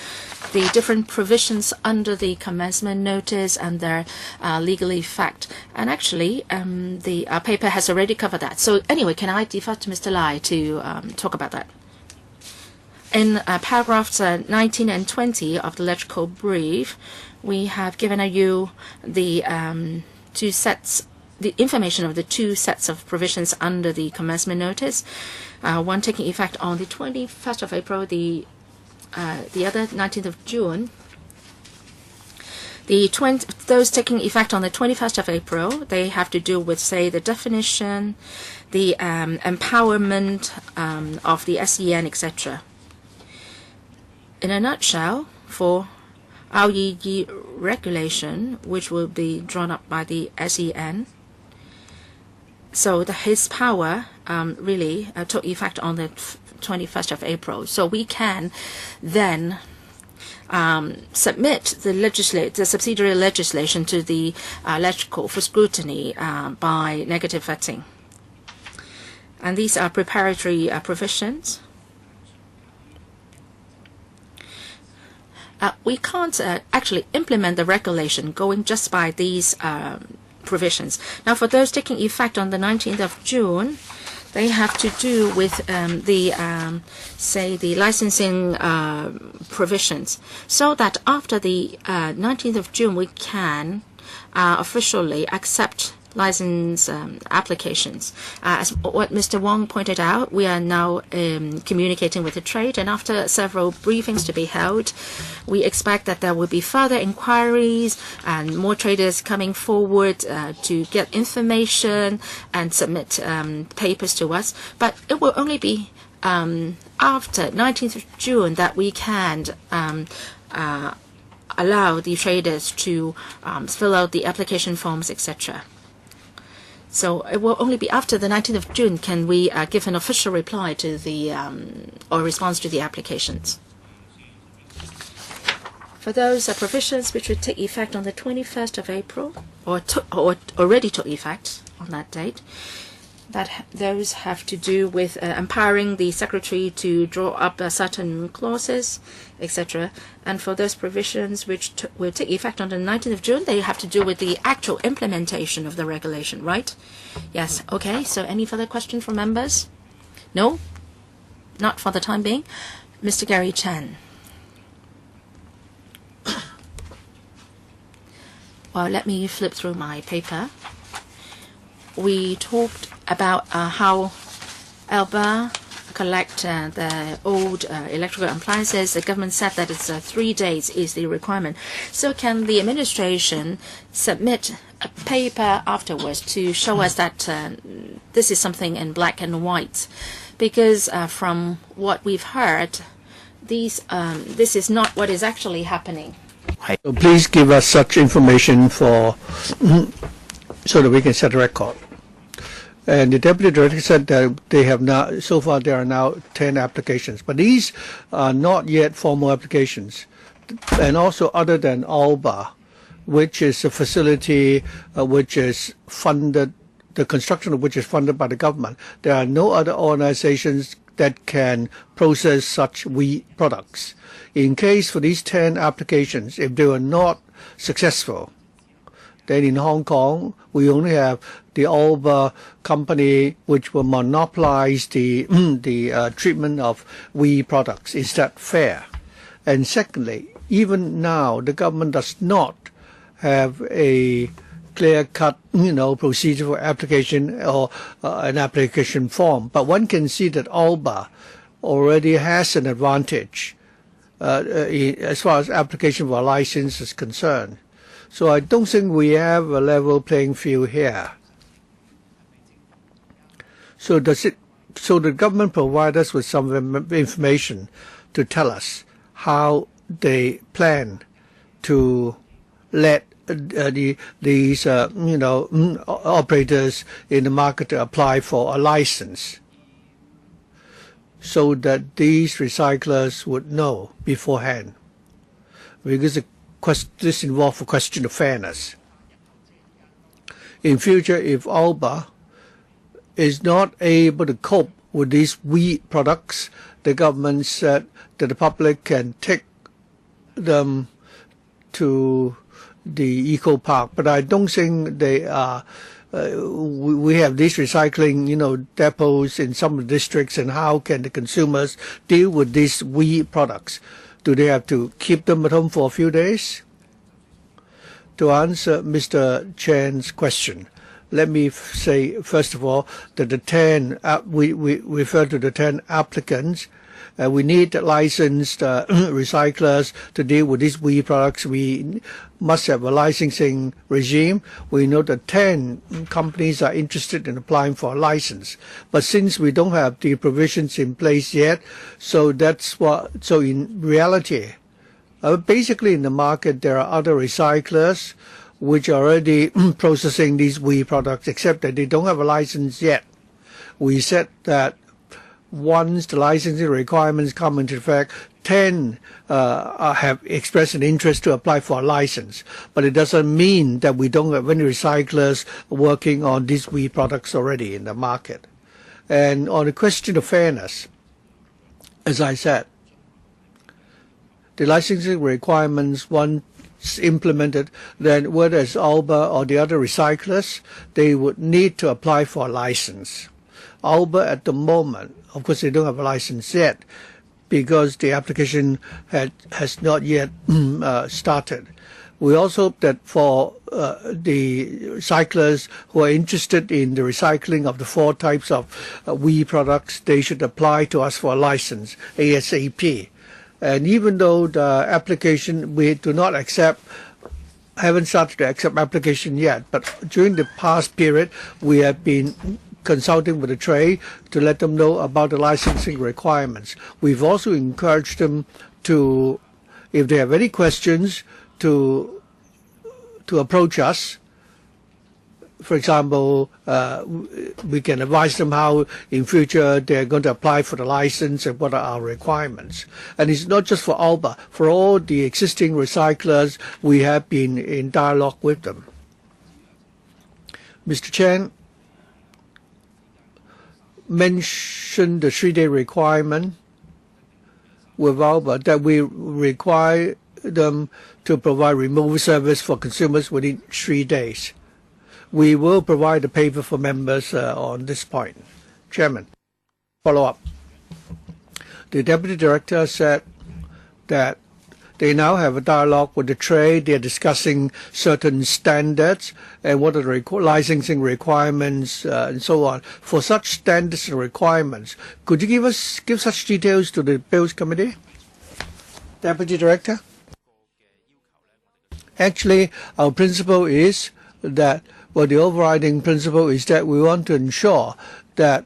the different provisions under the commencement notice and their legal effect. And actually, the paper has already covered that. So anyway, can I defer to Mr. Lai to talk about that? In paragraphs 19 and 20 of the electrical brief, we have given you the the information of the two sets of provisions under the commencement notice. One taking effect on the 21st of April, the other 19th of June. Those taking effect on the 21st of April, they have to do with, say, the definition, the empowerment of the SEN, etc. In a nutshell, for REE regulation, which will be drawn up by the SEN, so his power really took effect on the 21st of April. So we can then submit the subsidiary legislation to the electrical for scrutiny by negative vetting. And these are preparatory provisions. We can't actually implement the regulation going just by these provisions. Now, for those taking effect on the 19th of June, they have to do with say, the licensing provisions, so that after the 19th of June, we can officially accept license applications. As what Mr. Wong pointed out, we are now communicating with the trade, and after several briefings to be held, we expect that there will be further inquiries and more traders coming forward to get information and submit papers to us. But it will only be after 19th of June that we can allow the traders to fill out the application forms, etc. So it will only be after the 19th of June can we give an official reply to the or response to the applications. For those provisions which would take effect on the 21st of April, or already took effect on that date, those have to do with empowering the Secretary to draw up certain clauses, etc. And for those provisions which will take effect on the 19th of June, they have to do with the actual implementation of the regulation, right? Yes. Okay. So any further questions from members? No? Not for the time being. Mr. Gary Chan. Well, let me flip through my paper. We talked about how Alba collect the old electrical appliances. The government said that it's 3 days is the requirement. So can the administration submit a paper afterwards to show us that this is something in black and white? Because from what we've heard, this is not what is actually happening. So please give us such information so that we can set a record. And the Deputy Director said that they have now, so far there are now 10 applications, but these are not yet formal applications. And also other than ALBA, which is a facility which is funded the construction of which is funded by the government. There are no other organizations that can process such wheat products. In case for these 10 applications, if they were not successful, then in Hong Kong, we only have the Alba company which will monopolize the treatment of wheat products. Is that fair? And secondly, even now, the government does not have a clear-cut, procedure for application or an application form. But one can see that Alba already has an advantage as far as application for a license is concerned. So I don't think we have a level playing field here. So the government provide us with some information to tell us how they plan to let these operators in the market to apply for a license, so that these recyclers would know beforehand, because this involves a question of fairness. In future, if Alba is not able to cope with these wheat products, the government said that the public can take them to the eco park, but I don't think they are. We have these recycling, depots in some of the districts, and how can the consumers deal with these wheat products? Do they have to keep them at home for a few days? To answer Mr. Chan's question, let me say first of all that the 10 we refer to the 10 applicants. We need licensed recyclers to deal with these wheat products. We must have a licensing regime. We know that 10 companies are interested in applying for a license. But since we don't have the provisions in place yet, so in reality, basically in the market, there are other recyclers which are already processing these wheat products, except that they don't have a license yet. We said that once the licensing requirements come into effect, 10 have expressed an interest to apply for a license. But it doesn't mean that we don't have any recyclers working on these wheat products already in the market. And on the question of fairness, as I said, the licensing requirements, once implemented, then whether it's Alba or the other recyclers, they would need to apply for a license. Alba at the moment, of course, they don't have a license yet because the application has not yet started. We also hope that for the recyclers who are interested in the recycling of the 4 types of wheat products, they should apply to us for a license ASAP. And even though the application we do not accept, haven't started to accept application yet, but during the past period, we have been consulting with the trade to let them know about the licensing requirements. We've also encouraged them to, if they have any questions, to approach us. For example, we can advise them how in future they're going to apply for the license and what are our requirements. And it's not just for Alba. For all the existing recyclers, we have been in dialogue with them. Mr. Chan mentioned the 3-day requirement with Alba, that we require them to provide removal service for consumers within 3 days. We will provide a paper for members on this point. Chairman, follow up. The Deputy Director said that they now have a dialogue with the trade. They are discussing certain standards and what are the licensing requirements and so on. For such standards and requirements, could you give such details to the Bills Committee? Deputy Director? Actually, our principle is that, the overriding principle is that we want to ensure that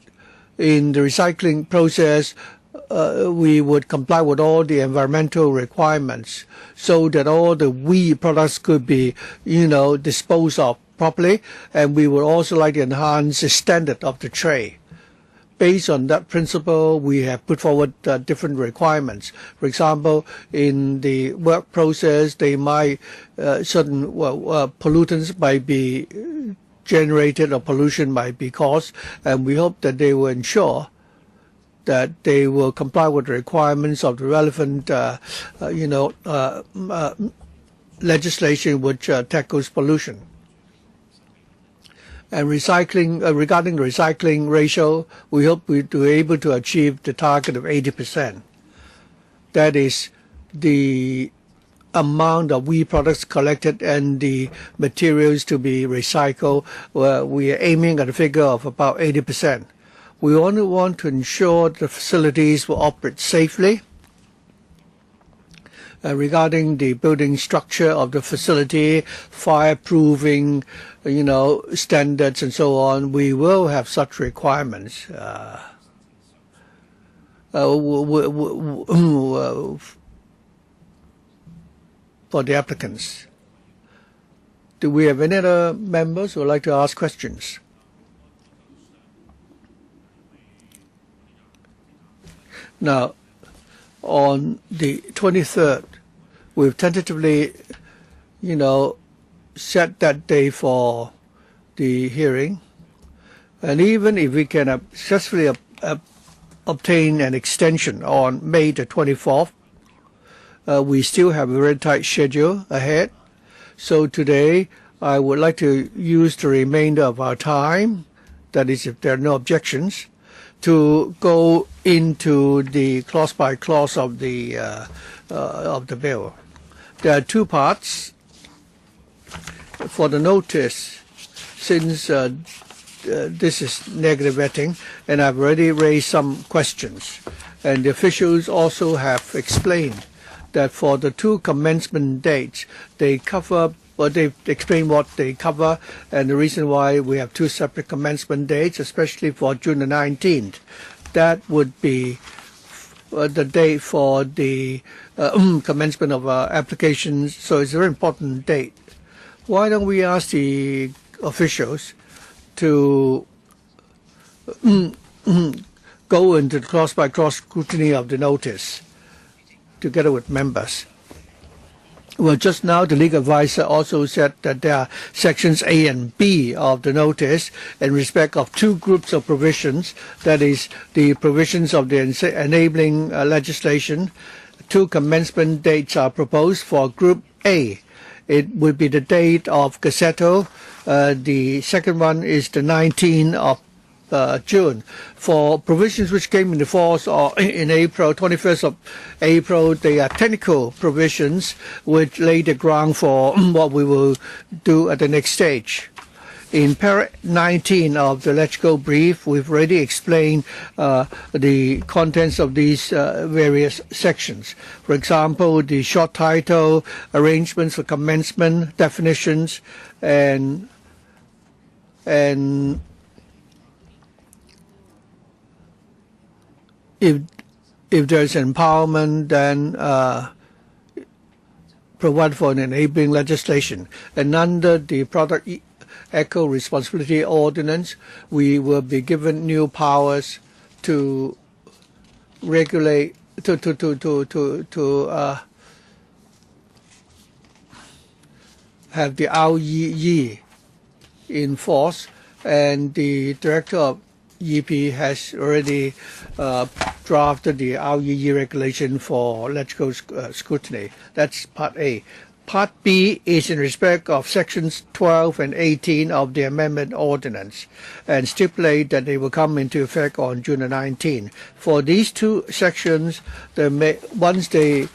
in the recycling process, we would comply with all the environmental requirements so that all the wheat products could be, disposed of properly, and we would also like to enhance the standard of the trade. Based on that principle, we have put forward different requirements. For example, in the work process, they might certain pollutants might be generated or pollution might be caused, and we hope that they will ensure that they will comply with the requirements of the relevant, legislation which tackles pollution. And recycling, regarding the recycling ratio, we hope we to be able to achieve the target of 80%. That is the amount of WEEE products collected and the materials to be recycled. We are aiming at a figure of about 80%. We only want to ensure the facilities will operate safely. Regarding the building structure of the facility, fireproofing, standards and so on, we will have such requirements for the applicants. Do we have any other members who would like to ask questions? Now, on the 23rd, we've tentatively, set that day for the hearing. And even if we can successfully obtain an extension on May the 24th, we still have a very tight schedule ahead. So today, I would like to use the remainder of our time, that is if there are no objections, to go into the clause by clause of the bill. There are two parts. For the notice, since this is negative vetting, and I've already raised some questions, and the officials also have explained that for the two commencement dates, they cover, or they explain what they cover, and the reason why we have two separate commencement dates, especially for June the 19th. That would be the date for the commencement of applications, so it's a very important date. Why don't we ask the officials to go into the cross-by-cross scrutiny of the notice together with members? Well, just now the legal advisor also said that there are sections A and B of the notice in respect of two groups of provisions, that is the provisions of the enabling legislation. Two commencement dates are proposed for Group A. It would be the date of gazetted. The second one is the 19th of June. For provisions which came into force in April, 21st of April, they are technical provisions which lay the ground for what we will do at the next stage. In paragraph 19 of the Let's Go brief, we've already explained the contents of these various sections. For example, the short title, arrangements for commencement, definitions, and if there's empowerment, then provide for an enabling legislation. And under the Product Eco-responsibility Ordinance, we will be given new powers to regulate, to have the REE in force, and the Director of EP has already drafted the REE regulation for electrical scrutiny. That's Part A. Part B is in respect of sections 12 and 18 of the amendment ordinance, and stipulate that they will come into effect on June 19. For these two sections, once they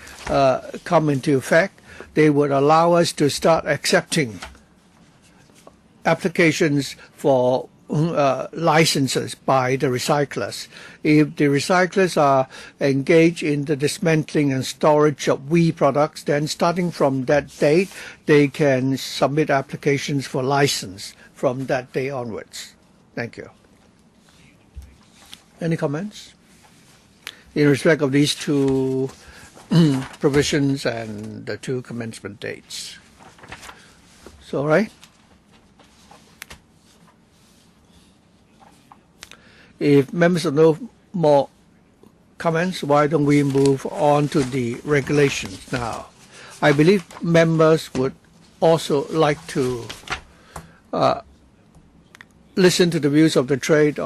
come into effect, they would allow us to start accepting applications for licenses by the recyclers. If the recyclers are engaged in the dismantling and storage of WEEE products, then starting from that date, they can submit applications for license from that day onwards. Thank you. Any comments in respect of these two provisions and the two commencement dates? So, all right. If members have no more comments, why don't we move on to the regulations now? I believe members would also like to listen to the views of the trade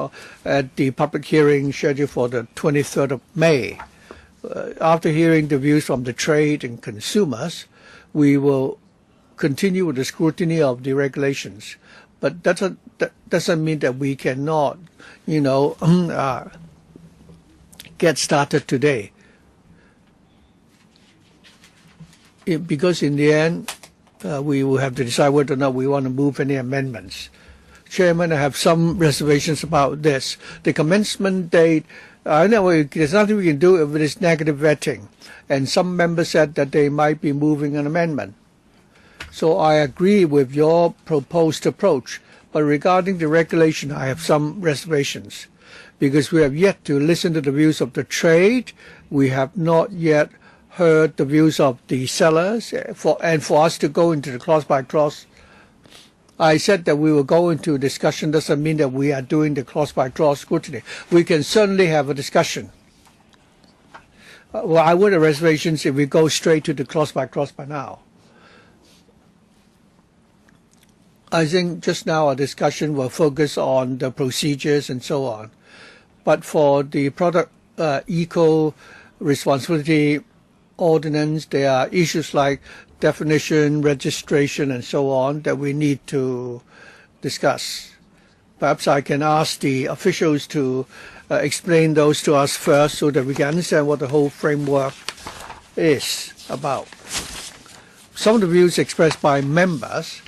at the public hearing scheduled for the 23rd of May. After hearing the views from the trade and consumers, we will continue with the scrutiny of the regulations. But that doesn't mean that we cannot, get started today. Because in the end, we will have to decide whether or not we want to move any amendments. Chairman, I have some reservations about this. The commencement date, I know there's nothing we can do if it is negative vetting. And some members said that they might be moving an amendment. So I agree with your proposed approach. But regarding the regulation, I have some reservations. Because we have yet to listen to the views of the trade. We have not yet heard the views of the sellers. For us to go into the clause-by-clause, I said that we will go into discussion doesn't mean that we are doing the clause-by-clause scrutiny. We can certainly have a discussion. Well, I would have reservations if we go straight to the clause-by-clause by now. I think just now our discussion will focus on the procedures and so on. But for the Product Eco-responsibility Ordinance, there are issues like definition, registration, and so on that we need to discuss. Perhaps I can ask the officials to explain those to us first so that we can understand what the whole framework is about. Some of the views expressed by members,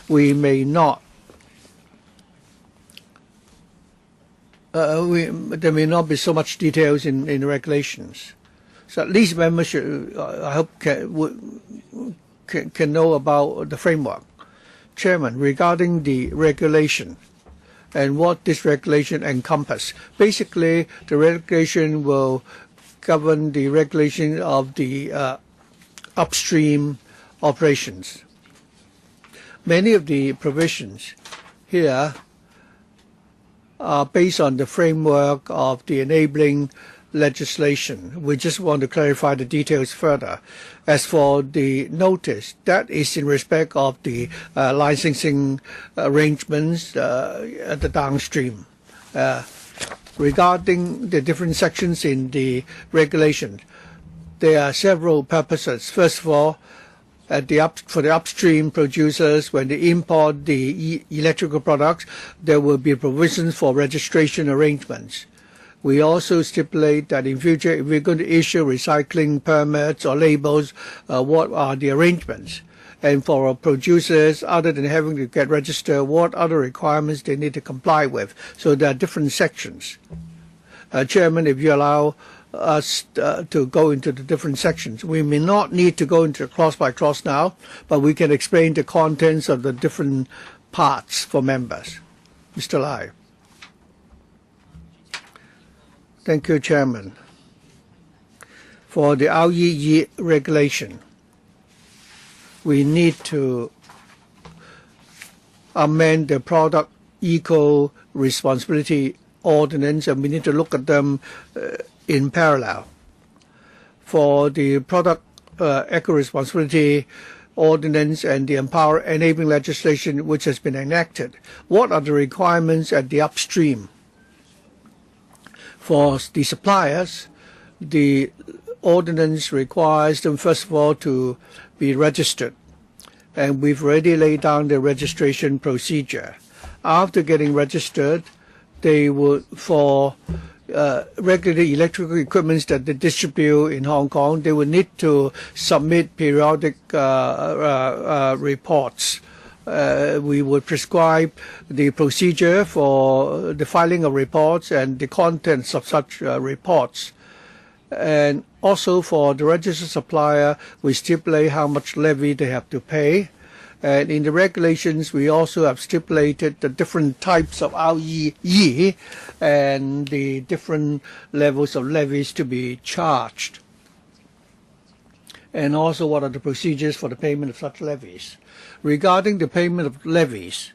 we may not, there may not be so much details in the regulations. So at least members should, I hope, can know about the framework. Chairman, regarding the regulation and what this regulation encompasses, basically the regulation will govern the regulation of the upstream operations. Many of the provisions here are based on the framework of the enabling legislation. We just want to clarify the details further. As for the notice, that is in respect of the licensing arrangements at the downstream. Regarding the different sections in the regulation, there are several purposes. First of all, for the upstream producers, when they import the electrical products, there will be provisions for registration arrangements. We also stipulate that in future, if we're going to issue recycling permits or labels, what are the arrangements? And for our producers, other than having to get registered, what other requirements they need to comply with? So there are different sections. Chairman, if you allow us to go into the different sections, we may not need to go into clause by clause now, but we can explain the contents of the different parts for members. Mr. Lai. Thank you, Chairman. For the REE regulation, we need to amend the Product Eco-responsibility Ordinance, and we need to look at them in parallel. For the Product Eco-responsibility Ordinance and the enabling legislation which has been enacted, what are the requirements at the upstream? For the suppliers, the ordinance requires them, first of all, to be registered. And we've already laid down the registration procedure. After getting registered, they will, for regular electrical equipment that they distribute in Hong Kong, they will need to submit periodic reports. We would prescribe the procedure for the filing of reports and the contents of such reports. And also for the registered supplier, we stipulate how much levy they have to pay. And in the regulations, we also have stipulated the different types of REE and the different levels of levies to be charged. And also what are the procedures for the payment of such levies. Regarding the payment of levies,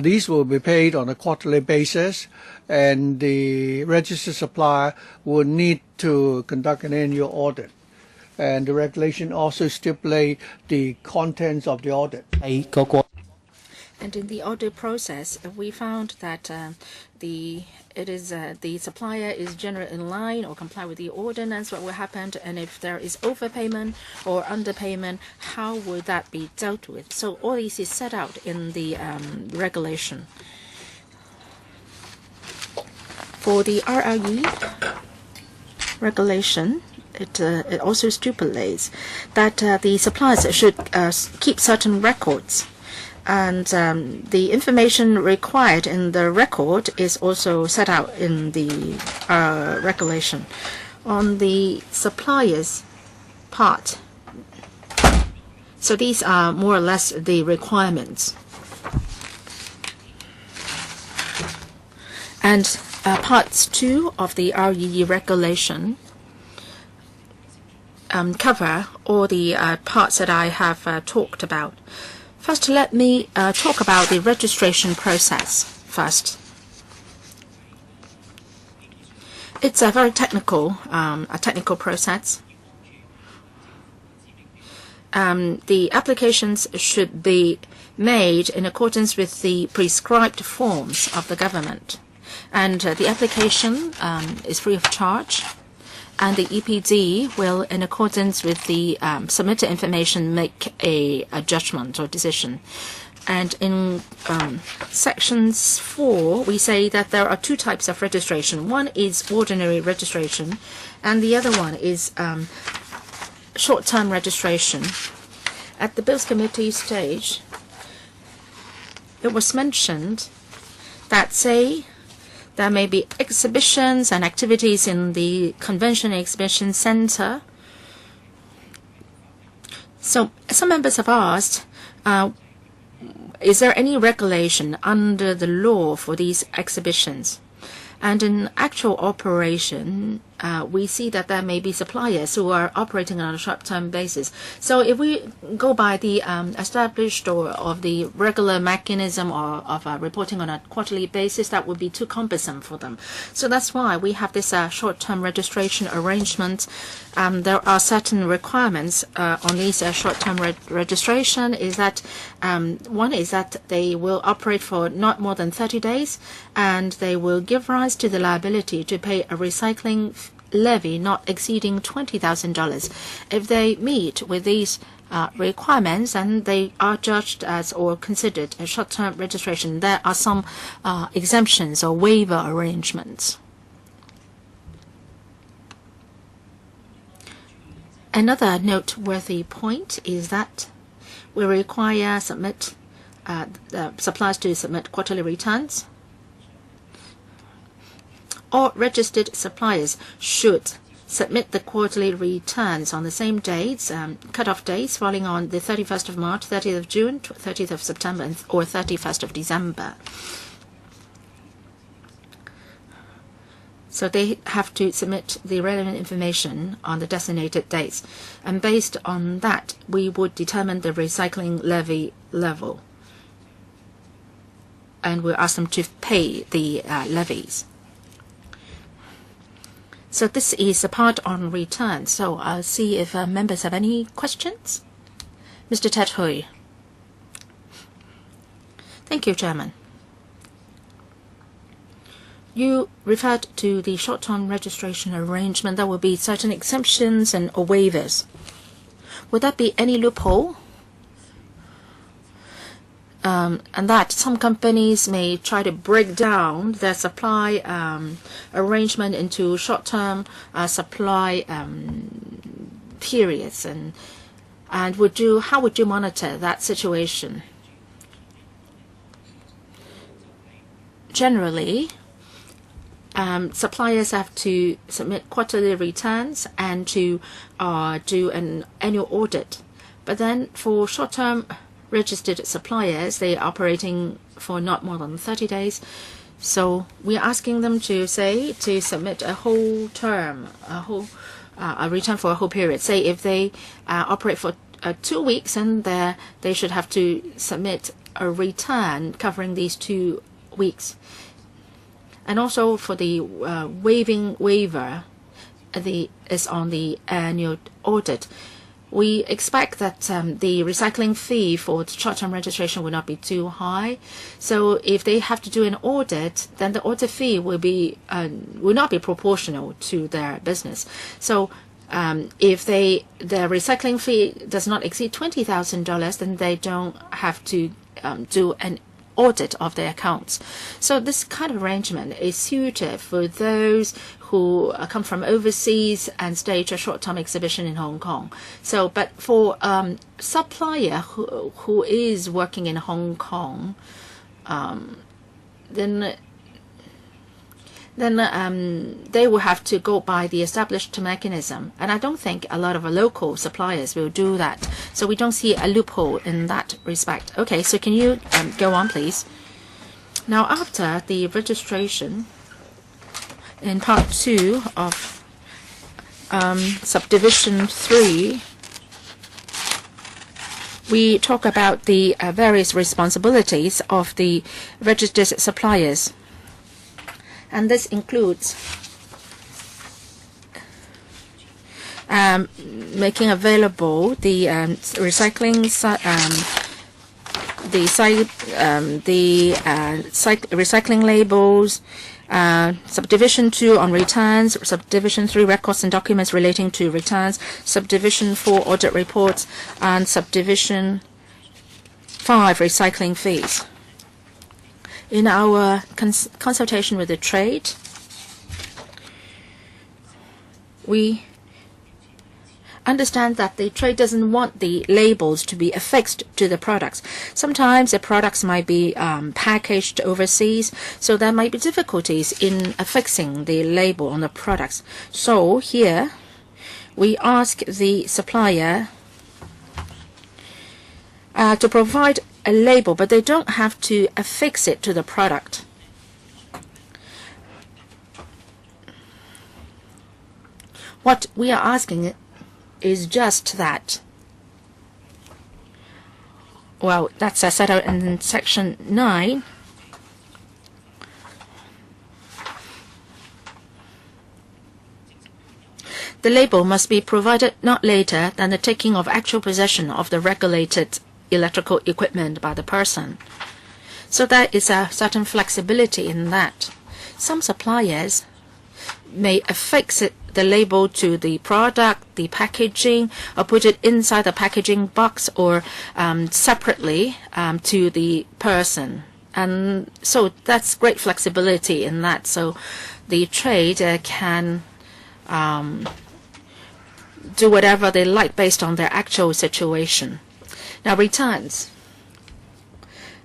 these will be paid on a quarterly basis, and the registered supplier will need to conduct an annual audit. And the regulation also stipulate the contents of the audit. And in the audit process, we found that the supplier is generally in line or comply with the ordinance. What will happen, and if there is overpayment or underpayment, how would that be dealt with? So all this is set out in the regulation. For the RLE regulation, it also stipulates that the suppliers should keep certain records. And the information required in the record is also set out in the regulation. On the supplier's part, so these are more or less the requirements. And parts 2 of the REE regulation cover all the parts that I have talked about. First, let me talk about the registration process first. It's a very technical process. The applications should be made in accordance with the prescribed forms of the government. And the application is free of charge. And the EPD will, in accordance with the submitted information, make a judgment or decision. And in sections 4, we say that there are 2 types of registration. One is ordinary registration, and the other one is short-term registration. At the Bills Committee stage, it was mentioned that, say, there may be exhibitions and activities in the Convention Exhibition Center. So some members have asked, is there any regulation under the law for these exhibitions? And in actual operation, we see that there may be suppliers who are operating on a short-term basis. So if we go by the established or of the regular mechanism or of reporting on a quarterly basis, that would be too cumbersome for them. So that's why we have this short-term registration arrangement. There are certain requirements on these short-term registration. Is that one is that they will operate for not more than 30 days, and they will give rise to the liability to pay a recycling levy not exceeding $20,000. If they meet with these requirements and they are judged as or considered a short-term registration, there are some exemptions or waiver arrangements. Another noteworthy point is that we require suppliers to submit quarterly returns. All registered suppliers should submit the quarterly returns on the same dates, cut-off dates falling on the 31st of March, 30th of June, 30th of September, or 31st of December. So they have to submit the relevant information on the designated dates. And based on that, we would determine the recycling levy level. And we'll ask them to pay the levies. So this is a part on return. So I'll see if members have any questions. Mr. Ted Hui. Thank you, Chairman. You referred to the short-term registration arrangement. There will be certain exemptions and or waivers. Would that be any loophole? And that some companies may try to break down their supply arrangement into short-term supply periods, and how would you monitor that situation? Generally, suppliers have to submit quarterly returns and to do an annual audit. But then for short-term registered suppliers, they are operating for not more than 30 days. So we're asking them to submit a whole term, a return for a whole period. Say if they operate for 2 weeks, and they should have to submit a return covering these 2 weeks. And also for the waiver is on the annual audit. we expect that the recycling fee for the short-term registration will not be too high. So if they have to do an audit, then the audit fee will not be proportional to their business. So if the recycling fee does not exceed $20,000, then they don't have to do an audit of their accounts. So this kind of arrangement is suited for those who come from overseas and stage a short-term exhibition in Hong Kong. So, but for supplier who is working in Hong Kong, then they will have to go by the established mechanism. And I don't think a lot of local suppliers will do that. So we don't see a loophole in that respect. Okay, so can you go on, please? Now, after the registration, in Part 2 of Subdivision 3, we talk about the various responsibilities of the registered suppliers. And this includes making available the recycling labels, Subdivision 2 on returns, Subdivision 3 records and documents relating to returns, Subdivision 4 audit reports, and Subdivision 5 recycling fees. In our consultation with the trade, we understand that the trade doesn't want the labels to be affixed to the products. Sometimes the products might be packaged overseas, so there might be difficulties in affixing the label on the products. So here, we ask the supplier to provide a label, but they don't have to affix it to the product. What we are asking is just that. Well, that's set out in Section 9. The label must be provided not later than the taking of actual possession of the regulated electrical equipment by the person. So there is a certain flexibility in that. Some suppliers may affix the label to the product, the packaging, or put it inside the packaging box, or separately to the person. And so that's great flexibility in that. So the trade can do whatever they like based on their actual situation. Now, returns.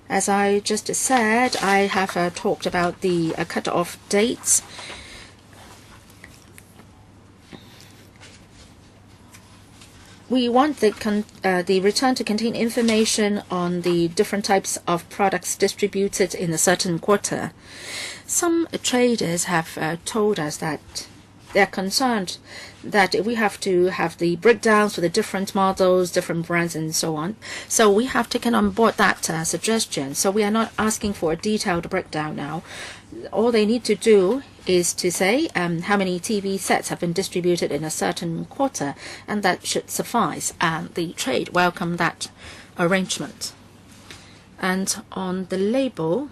As I just said, I have talked about the cut-off dates. We want the return to contain information on the different types of products distributed in a certain quarter. Some traders have told us that they're concerned that we have to have the breakdowns for the different models, different brands, and so on. So we have taken on board that suggestion. So we are not asking for a detailed breakdown now. All they need to do is to say how many TV sets have been distributed in a certain quarter, and that should suffice. And the trade welcomed that arrangement. And on the label,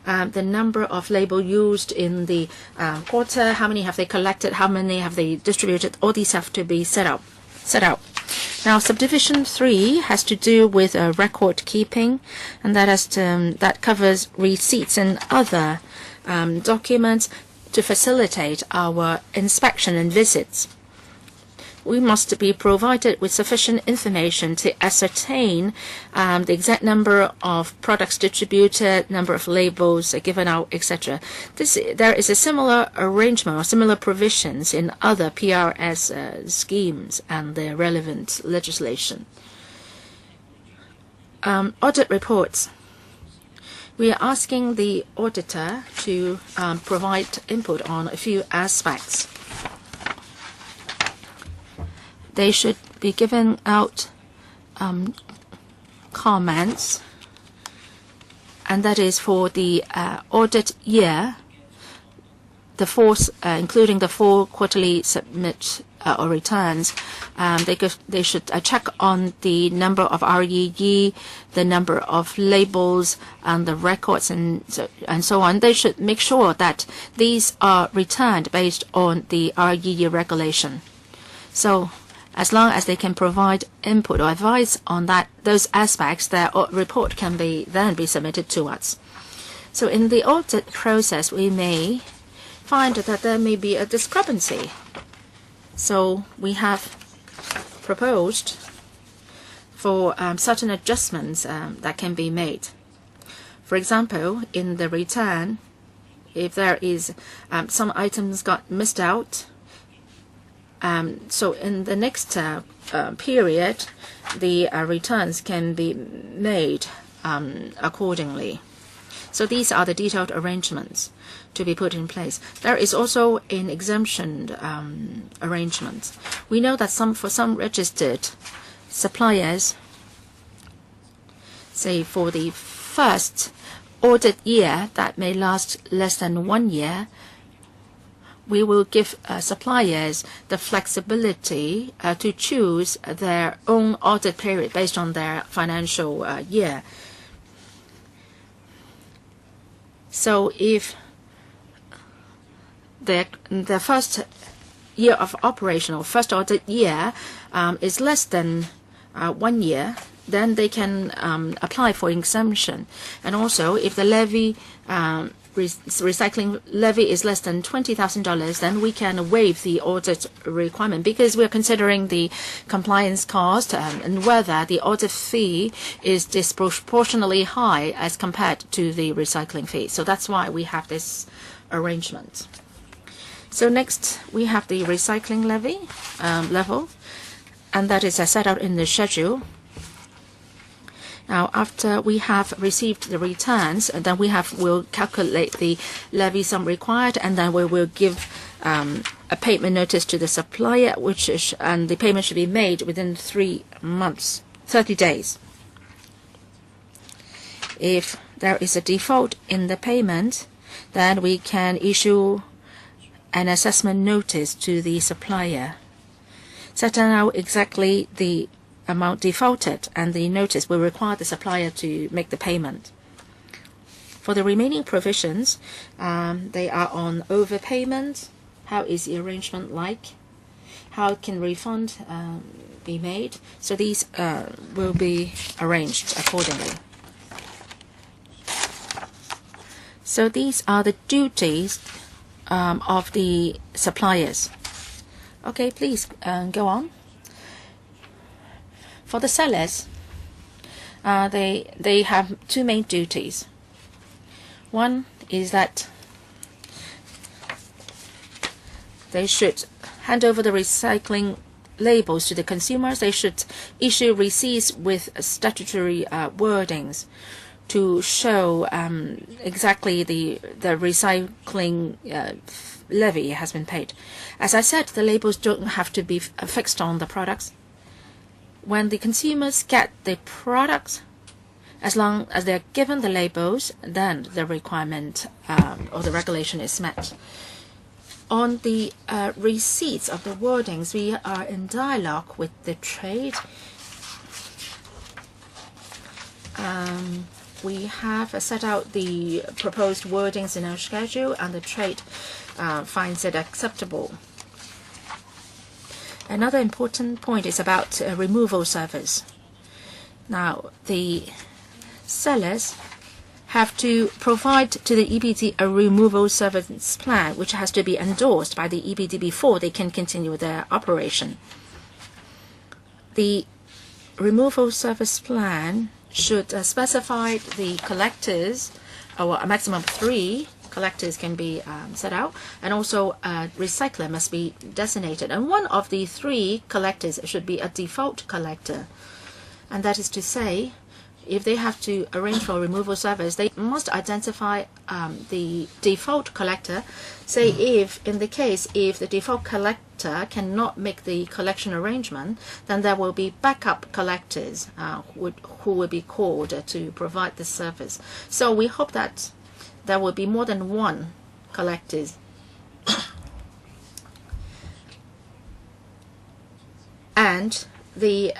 the number of label used in the quarter, how many have they collected, how many have they distributed, all these have to be set out. Now, Subdivision 3 has to do with record keeping, and that covers receipts and other documents to facilitate our inspection and visits. We must be provided with sufficient information to ascertain the exact number of products distributed, number of labels given out, etc. There is a similar arrangement or similar provisions in other PRS schemes and their relevant legislation. Audit reports. We are asking the auditor to provide input on a few aspects. They should be given out comments, and that is for the audit year, including the 4 quarterly or returns, they should check on the number of REE, the number of labels, and the records, and so on. They should make sure that these are returned based on the REE regulation. So as long as they can provide input or advice on those aspects, their report can then be submitted to us. So in the audit process, we may find that there may be a discrepancy. So we have proposed for certain adjustments that can be made. For example, in the return, if there is some items got missed out, so in the next period, the returns can be made accordingly. So these are the detailed arrangements to be put in place. There is also an exemption arrangement. We know that for some registered suppliers, say for the first audit year that may last less than 1 year, we will give suppliers the flexibility to choose their own audit period based on their financial year. So if the first year of operation or first audit year is less than 1 year, then they can apply for exemption. And also, if the levy recycling levy is less than $20,000, then we can waive the audit requirement, because we are considering the compliance cost and whether the audit fee is disproportionately high as compared to the recycling fee. So that's why we have this arrangement. So next, we have the recycling levy level, and that is set out in the schedule. Now, after we have received the returns, then we'll calculate the levy sum required, and then we will give a payment notice to the supplier, and the payment should be made within 3 months, 30 days. If there is a default in the payment, then we can issue an assessment notice to the supplier, setting out exactly the amount defaulted, and the notice will require the supplier to make the payment. For the remaining provisions, they are on overpayment. How is the arrangement like? How can refund be made? So these will be arranged accordingly. So these are the duties of the suppliers. Okay, please go on. For the sellers, they have two main duties. One is that they should hand over the recycling labels to the consumers. They should issue receipts with statutory wordings to show exactly the recycling levy has been paid. As I said, the labels don't have to be fixed on the products. When the consumers get the products, as long as they're given the labels, then the requirement or the regulation is met. On the receipts of the wordings, we are in dialogue with the trade. We have set out the proposed wordings in our schedule, and the trade finds it acceptable. Another important point is about removal service. Now, the sellers have to provide to the EPD a removal service plan, which has to be endorsed by the EPD before they can continue their operation. The removal service plan should specify the collectors, or a maximum of 3 collectors can be set out, and also a recycler must be designated. And one of the 3 collectors should be a default collector. And that is to say, if they have to arrange for removal service, they must identify the default collector. Say if the default collector cannot make the collection arrangement, then there will be backup collectors who will be called to provide the service. So we hope that there will be more than 1 collectors. and the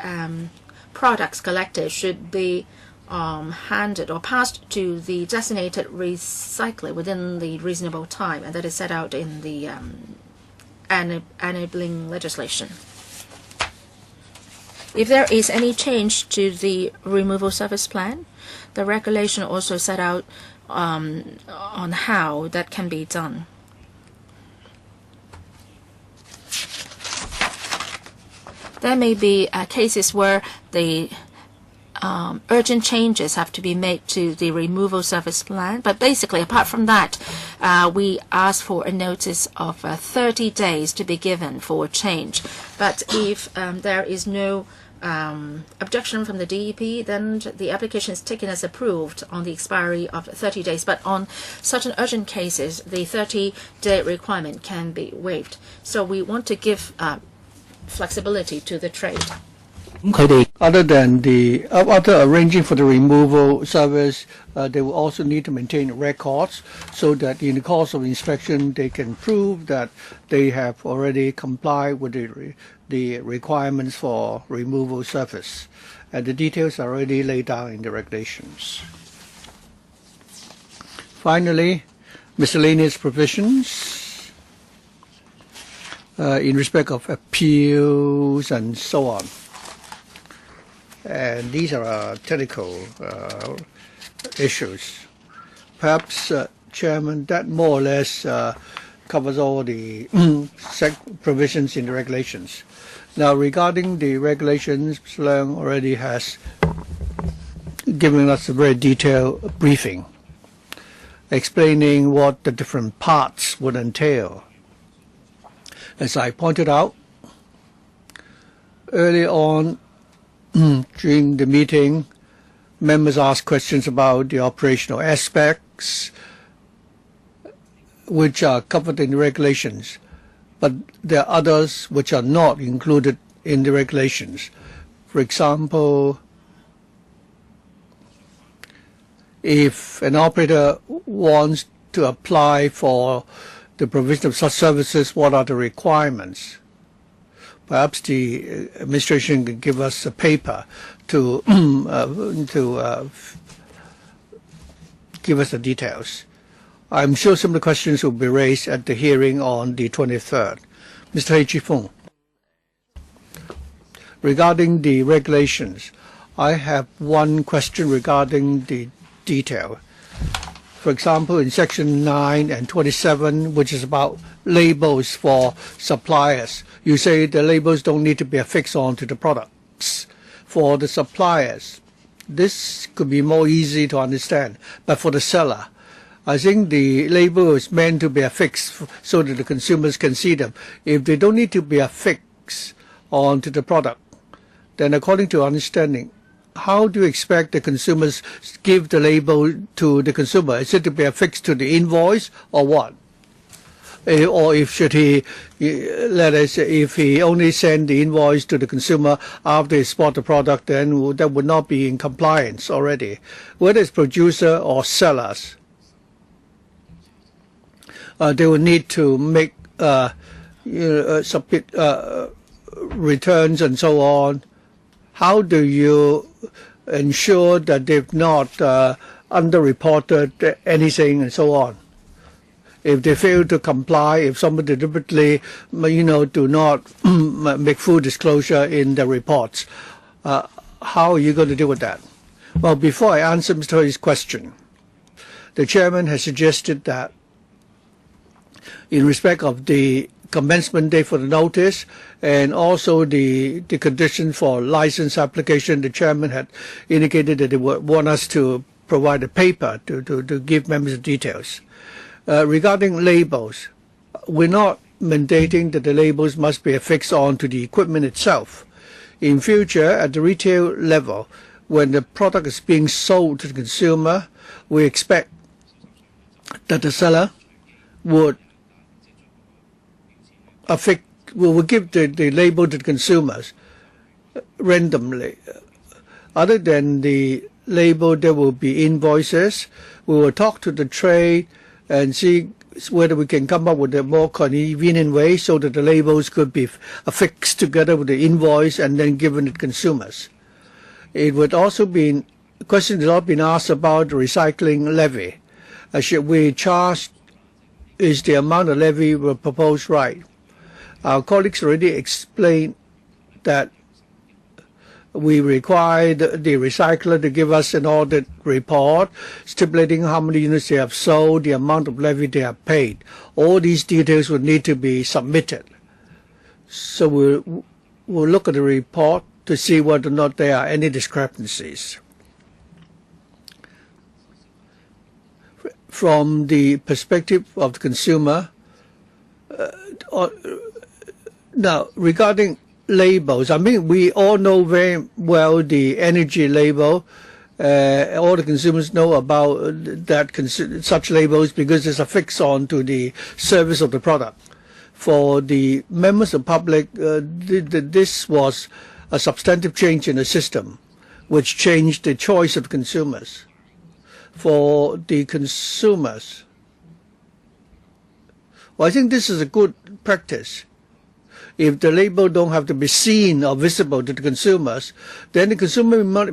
products collected should be handed or passed to the designated recycler within the reasonable time, and that is set out in the enabling legislation. If there is any change to the removal service plan, the regulation also set out on how that can be done. There may be cases where the urgent changes have to be made to the removal service plan. But basically, apart from that, we ask for a notice of 30 days to be given for change. But if there is no objection from the DEP, then the application is taken as approved on the expiry of 30 days. But on certain urgent cases, the 30-day requirement can be waived. So we want to give flexibility to the trade. Other than the other arranging for the removal service, they will also need to maintain records so that in the course of inspection they can prove that they have already complied with the requirements for removal service. And the details are already laid down in the regulations. Finally, miscellaneous provisions in respect of appeals and so on. And these are technical issues. Perhaps, Chairman, that more or less covers all the provisions in the regulations. Now, regarding the regulations, Mr. Leung already has given us a very detailed briefing, explaining what the different parts would entail. As I pointed out early on, during the meeting, members asked questions about the operational aspects which are covered in the regulations, but there are others which are not included in the regulations. For example, if an operator wants to apply for the provision of such services, what are the requirements? Perhaps the administration can give us a paper to give us the details. I'm sure some of the questions will be raised at the hearing on the 23rd. Mr. Hei Chi-fung, regarding the regulations, I have one question regarding the detail. For example, in Section 9 and 27, which is about labels for suppliers, you say the labels don't need to be affixed onto the products. For the suppliers, this could be more easy to understand. But for the seller, I think the label is meant to be affixed so that the consumers can see them. If they don't need to be affixed onto the product, then according to understanding, how do you expect the consumers give the label to the consumer? Is it to be affixed to the invoice or what? Or if should he, let us say, if he only send the invoice to the consumer after he bought the product, then that would not be in compliance already. Whether it's producer or sellers, they will need to make submit returns and so on. How do you ensure that they've not underreported anything and so on? If they fail to comply, if somebody deliberately, do not make full disclosure in the reports, how are you going to deal with that? Well, before I answer Mr. Hei's question, the chairman has suggested that in respect of the commencement date for the notice and also the condition for license application, the chairman had indicated that they would want us to provide a paper to give members the details. Regarding labels, we're not mandating that the labels must be affixed onto the equipment itself. In future, at the retail level, when the product is being sold to the consumer, we expect that the seller would will give the label to the consumers randomly. Other than the label, there will be invoices. We will talk to the trade and see whether we can come up with a more convenient way so that the labels could be affixed together with the invoice and then given to consumers. It would also be, questions have been asked about the recycling levy. Should we charge, is the amount of levy we proposed right? Our colleagues already explained that we require the recycler to give us an audit report stipulating how many units they have sold, the amount of levy they have paid. All these details would need to be submitted. So we'll look at the report to see whether or not there are any discrepancies. From the perspective of the consumer, now regarding labels, I mean, we all know very well the energy label. All the consumers know about that such labels because it's affixed on to the service of the product. For the members of the public, this was a substantive change in the system, which changed the choice of consumers. For the consumers, well, I think this is a good practice. If the label don't have to be seen or visible to the consumers, then the consumer might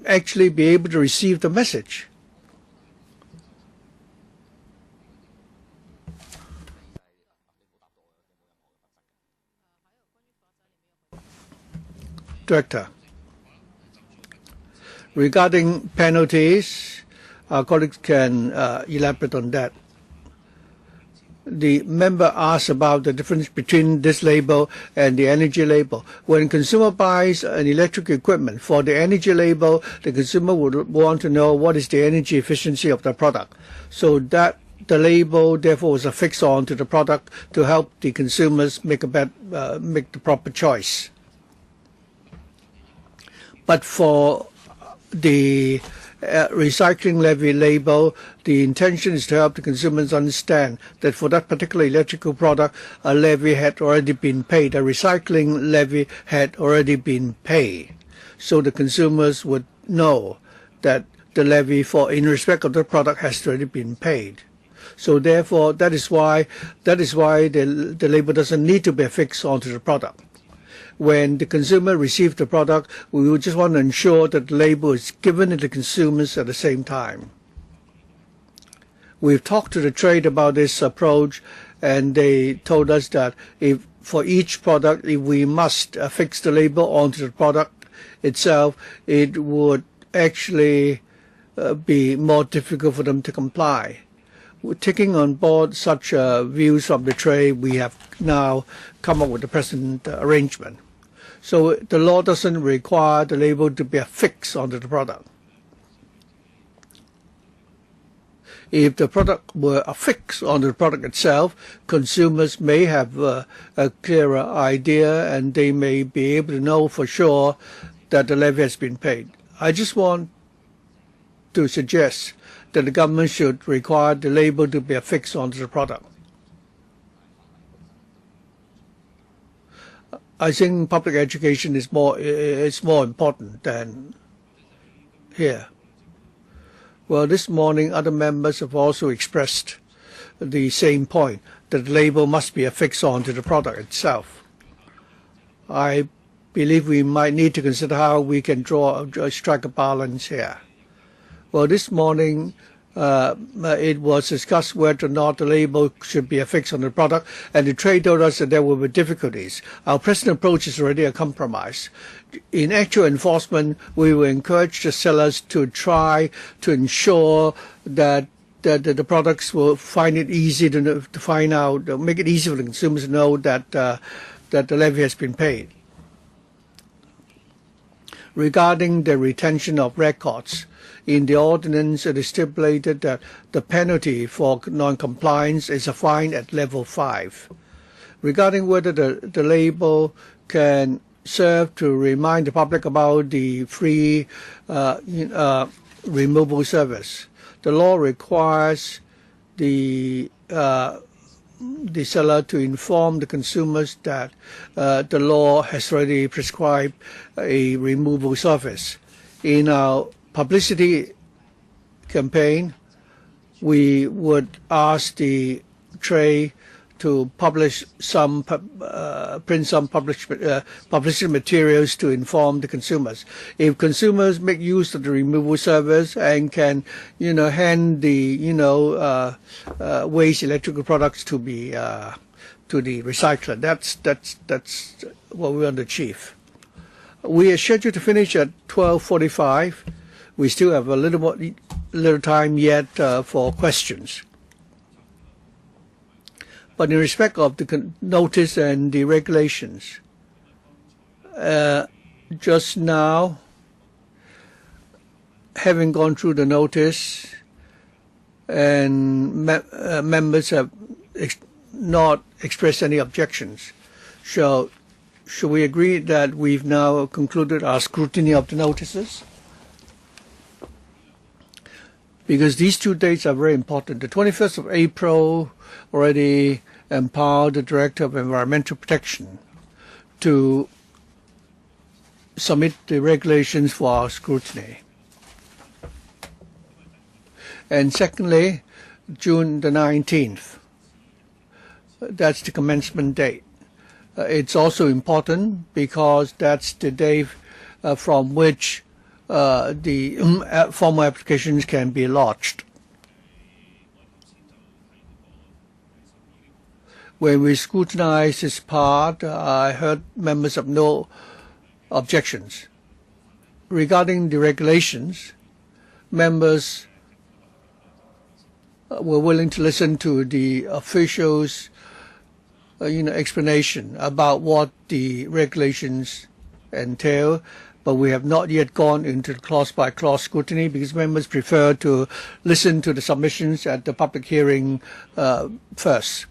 actually be able to receive the message. Director, regarding penalties, our colleagues can elaborate on that. The member asked about the difference between this label and the energy label. When consumer buys an electric equipment, for the energy label, the consumer would want to know what is the energy efficiency of the product. So that the label, therefore, was affixed onto the product to help the consumers make the proper choice. But for the recycling levy label, the intention is to help the consumers understand that for that particular electrical product, a levy had already been paid, a recycling levy had already been paid. So the consumers would know that the levy in respect of the product has already been paid. So therefore, that is why the label doesn't need to be affixed onto the product. When the consumer receives the product, we would just want to ensure that the label is given to the consumers at the same time. We've talked to the trade about this approach, and they told us that if for each product, if we must affix the label onto the product itself, it would actually be more difficult for them to comply. We're taking on board such views from the trade. We have now come up with the present arrangement. So the law doesn't require the label to be affixed onto the product. If the product were affixed onto the product itself, consumers may have a clearer idea and they may be able to know for sure that the levy has been paid. I just want to suggest that the government should require the label to be affixed onto the product. I think public education is more important than here. Well, this morning other members have also expressed the same point, that the label must be affixed onto the product itself. I believe we might need to consider how we can strike a balance here. Well, this morning it was discussed whether or not the label should be affixed on the product, and the trade told us that there will be difficulties. Our present approach is already a compromise. In actual enforcement, we will encourage the sellers to try to ensure that the products will find it easy to find out, make it easy for the consumers to know that the levy has been paid. Regarding the retention of records, in the ordinance, it is stipulated that the penalty for non-compliance is a fine at level 5. Regarding whether the label can serve to remind the public about the free removal service, the law requires the seller to inform the consumers that the law has already prescribed a removal service. In our publicity campaign, we would ask the trade to publish some, print some publicity materials to inform the consumers. If consumers make use of the removal service and can, hand the, waste electrical products to the recycler, that's what we want to achieve. We are scheduled to finish at 12:45. We still have a little time yet for questions. But in respect of the notice and the regulations, just now, having gone through the notice, and members have not expressed any objections, should we agree that we've now concluded our scrutiny of the notices? Because these 2 dates are very important. The 21st of April already empowered the Director of Environmental Protection to submit the regulations for our scrutiny. And secondly, June the 19th, that's the commencement date. It's also important because that's the day from which the formal applications can be lodged. When we scrutinize this part, I heard members have no objections. Regarding the regulations, members were willing to listen to the officials' explanation about what the regulations entail, but we have not yet gone into the clause-by-clause scrutiny because members prefer to listen to the submissions at the public hearing first.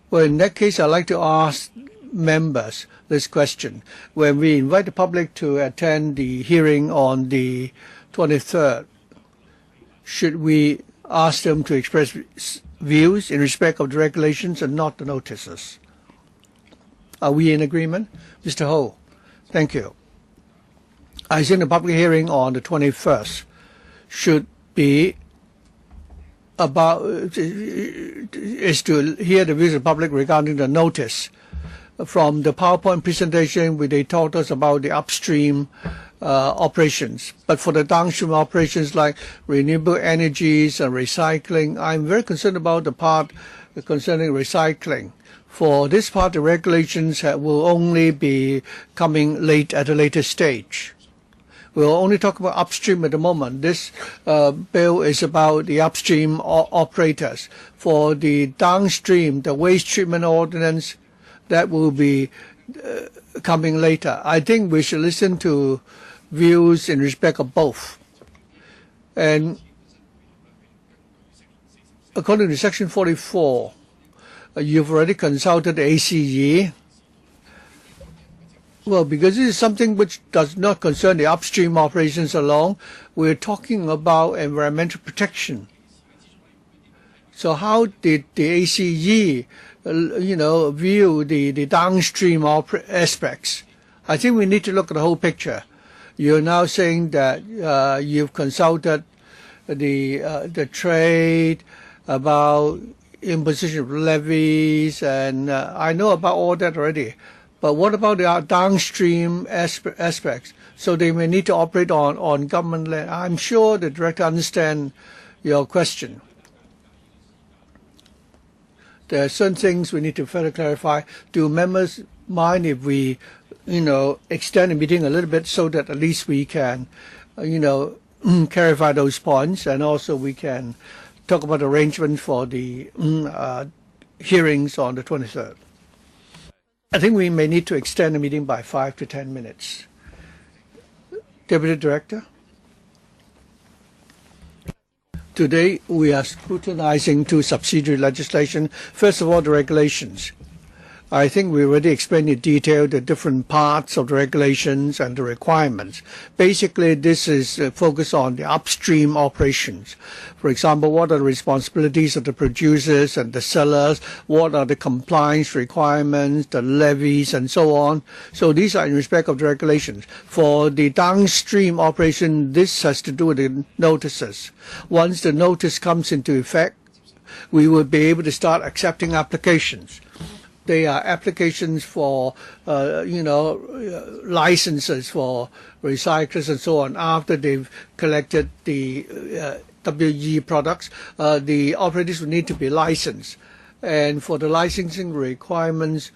Well, in that case, I'd like to ask members this question. When we invite the public to attend the hearing on the 23rd, should we ask them to express views in respect of the regulations and not the notices? Are we in agreement? Mr. Ho, thank you. I think the public hearing on the 21st should be is to hear the views of the public regarding the notice. From the PowerPoint presentation, where they taught us about the upstream operations. But for the downstream operations like renewable energies and recycling, I'm very concerned about the part concerning recycling. For this part, the regulations will only be coming at a later stage. We'll only talk about upstream at the moment. This bill is about the upstream operators. For the downstream, the waste treatment ordinance, that will be coming later. I think we should listen to views in respect of both. And according to Section 44, you've already consulted the ACE. Well, because this is something which does not concern the upstream operations alone, we're talking about environmental protection. So how did the ACE, view the downstream aspects? I think we need to look at the whole picture. You're now saying that you've consulted the trade about imposition of levies, and I know about all that already. But what about the downstream aspects? So they may need to operate on government land. I'm sure the director understands your question. There are certain things we need to further clarify. Do members mind if we, extend the meeting a little bit so that at least we can, clarify those points, and also we can talk about arrangements for the hearings on the 23rd. I think we may need to extend the meeting by 5 to 10 minutes. Deputy Director? Today we are scrutinizing two subsidiary legislation. First of all, the regulations. I think we already explained in detail the different parts of the regulations and the requirements. Basically, this is focused on the upstream operations. For example, what are the responsibilities of the producers and the sellers? What are the compliance requirements, the levies, and so on? So these are in respect of the regulations. For the downstream operation, this has to do with the notices. Once the notice comes into effect, we will be able to start accepting applications. They are applications for, licenses for recyclers and so on. After they've collected the WE products, the operators will need to be licensed. And for the licensing requirements,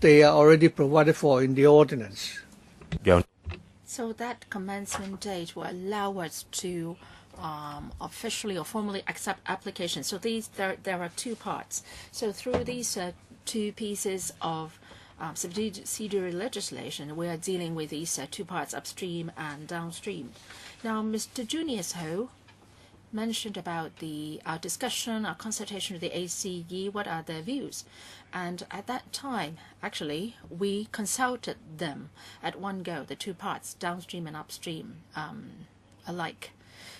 they are already provided for in the ordinance. So that commencement date will allow us to officially or formally accept applications. So there are two parts. So through these two pieces of subsidiary legislation, we are dealing with these two parts, upstream and downstream. Now, Mr. Junius Ho mentioned about our discussion, our consultation with the ACE, what are their views. And at that time, actually, we consulted them at one go, the two parts, downstream and upstream, alike.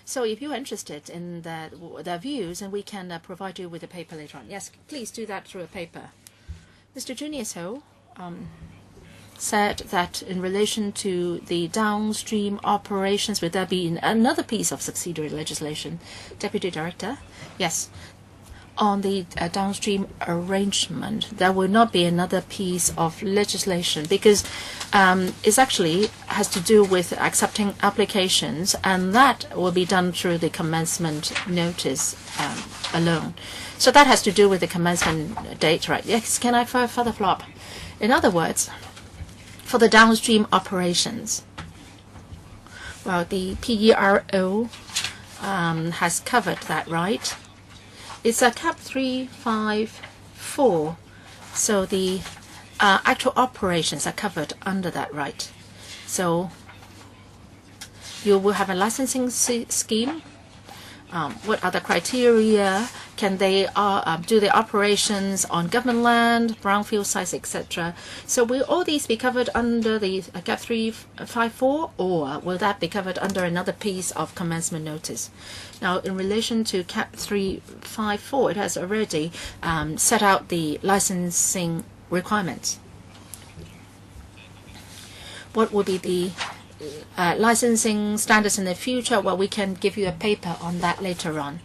So if you're interested in their views, and we can provide you with a paper later on. Yes, please do that through a paper. Mr. Junius Ho said that in relation to the downstream operations, would there be another piece of subsidiary legislation? Deputy Director? Yes. On the downstream arrangement, there will not be another piece of legislation because it actually has to do with accepting applications, and that will be done through the commencement notice alone. So that has to do with the commencement date, right? Yes, can I further follow up? In other words, for the downstream operations, well, the PERO has covered that, right? It's a CAP 354, so the actual operations are covered under that, right? So you will have a licensing scheme. What are the criteria? Can they do the operations on government land, brownfield sites, etc.? So will all these be covered under the CAP 354, or will that be covered under another piece of commencement notice? Now, in relation to CAP 354, it has already set out the licensing requirements. What will be the licensing standards in the future? Well, we can give you a paper on that later on.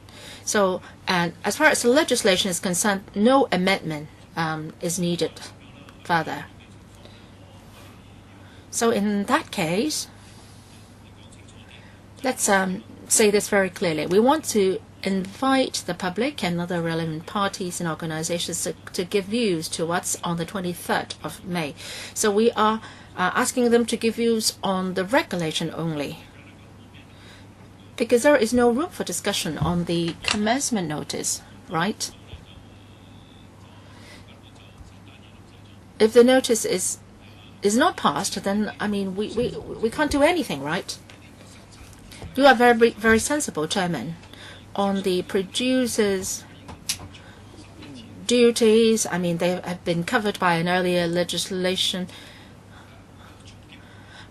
So, and as far as the legislation is concerned, no amendment is needed further. So in that case, let's say this very clearly. We want to invite the public and other relevant parties and organizations to give views to what's on the 23rd of May. So we are asking them to give views on the regulation only, because there is no room for discussion on the commencement notice, right? If the notice is not passed, then I mean we can't do anything, right? You are very, very sensible, Chairman. On the producers' duties, I mean, they have been covered by an earlier legislation.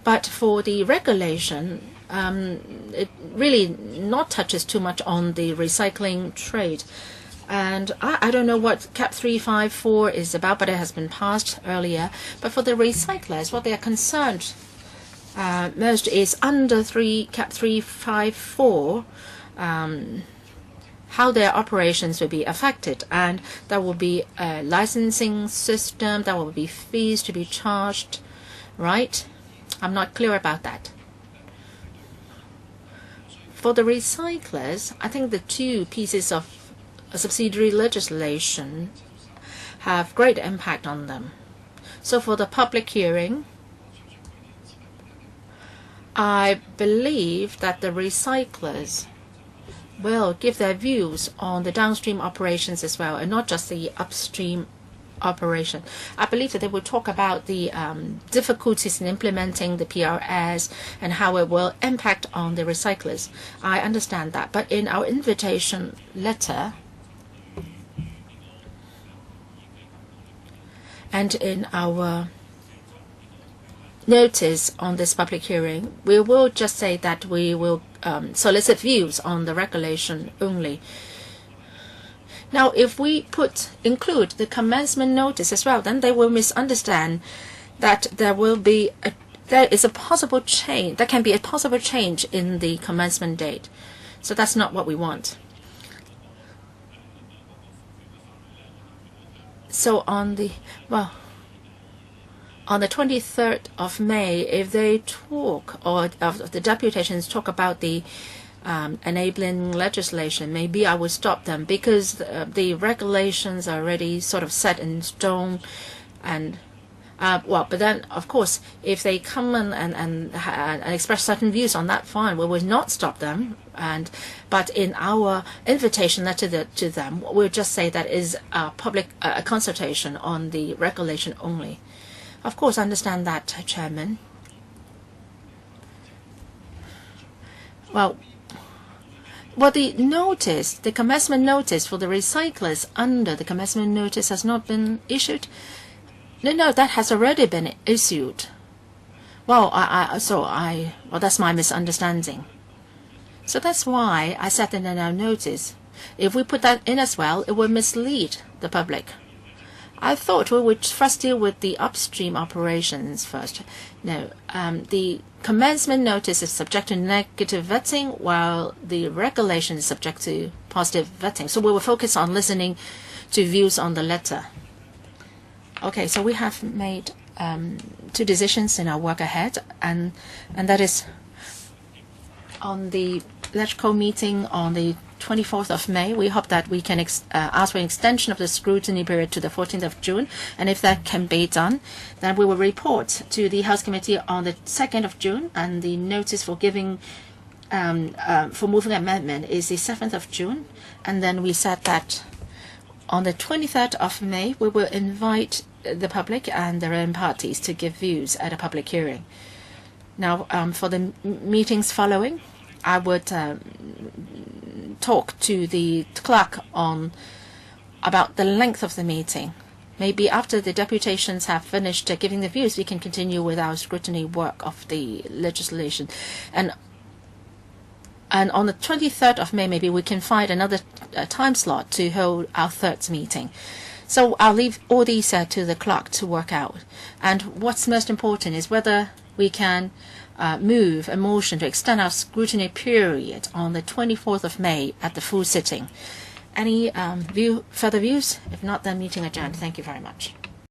But for the regulation, it really not touches too much on the recycling trade. And I don't know what CAP 354 is about, but it has been passed earlier. But for the recyclers, what they are concerned most is under CAP 354, how their operations will be affected. And there will be a licensing system, there will be fees to be charged, right? I'm not clear about that. For the recyclers, I think the two pieces of subsidiary legislation have great impact on them. So for the public hearing, I believe that the recyclers will give their views on the downstream operations as well, and not just the upstream operation. I believe that they will talk about the difficulties in implementing the PRS and how it will impact on the recyclers. I understand that. But in our invitation letter and in our notice on this public hearing, we will just say that we will solicit views on the regulation only. Now, if we include the commencement notice as well, then they will misunderstand that there is a possible change. There can be a possible change in the commencement date. So that's not what we want. So on the 23rd of May, if they talk, or of the deputations talk about the enabling legislation, maybe I will stop them, because the regulations are already sort of set in stone. And but then, of course, if they come and express certain views on that, fine, we will not stop them. But in our invitation letter to them, we'll just say that is a public consultation on the regulation only. Of course, I understand that, Chairman. Well, the notice, the commencement notice for the recyclers under the commencement notice has not been issued. No, that has already been issued. Well, that's my misunderstanding. So that's why I said in our notice, if we put that in as well, it will mislead the public. I thought we would first deal with the upstream operations first. No, the commencement notice is subject to negative vetting, while the regulation is subject to positive vetting. So we will focus on listening to views on the letter. Okay, so we have made 2 decisions in our work ahead, and that is on the electrical meeting on the 24th of May. We hope that we can ask for an extension of the scrutiny period to the 14th of June, and if that can be done, then we will report to the House Committee on the 2nd of June, and the notice for giving for moving amendment is the 7th of June, and then we said that on the 23rd of May we will invite the public and their own parties to give views at a public hearing. Now, for the meetings following, I would talk to the clerk about the length of the meeting. Maybe after the deputations have finished giving the views, we can continue with our scrutiny work of the legislation. And on the 23rd of May, maybe we can find another time slot to hold our 3rd meeting. So I'll leave all these to the clerk to work out. And what's most important is whether we can move a motion to extend our scrutiny period on the 24th of May at the full sitting. Any further views? If not, then meeting adjourned. Thank you very much.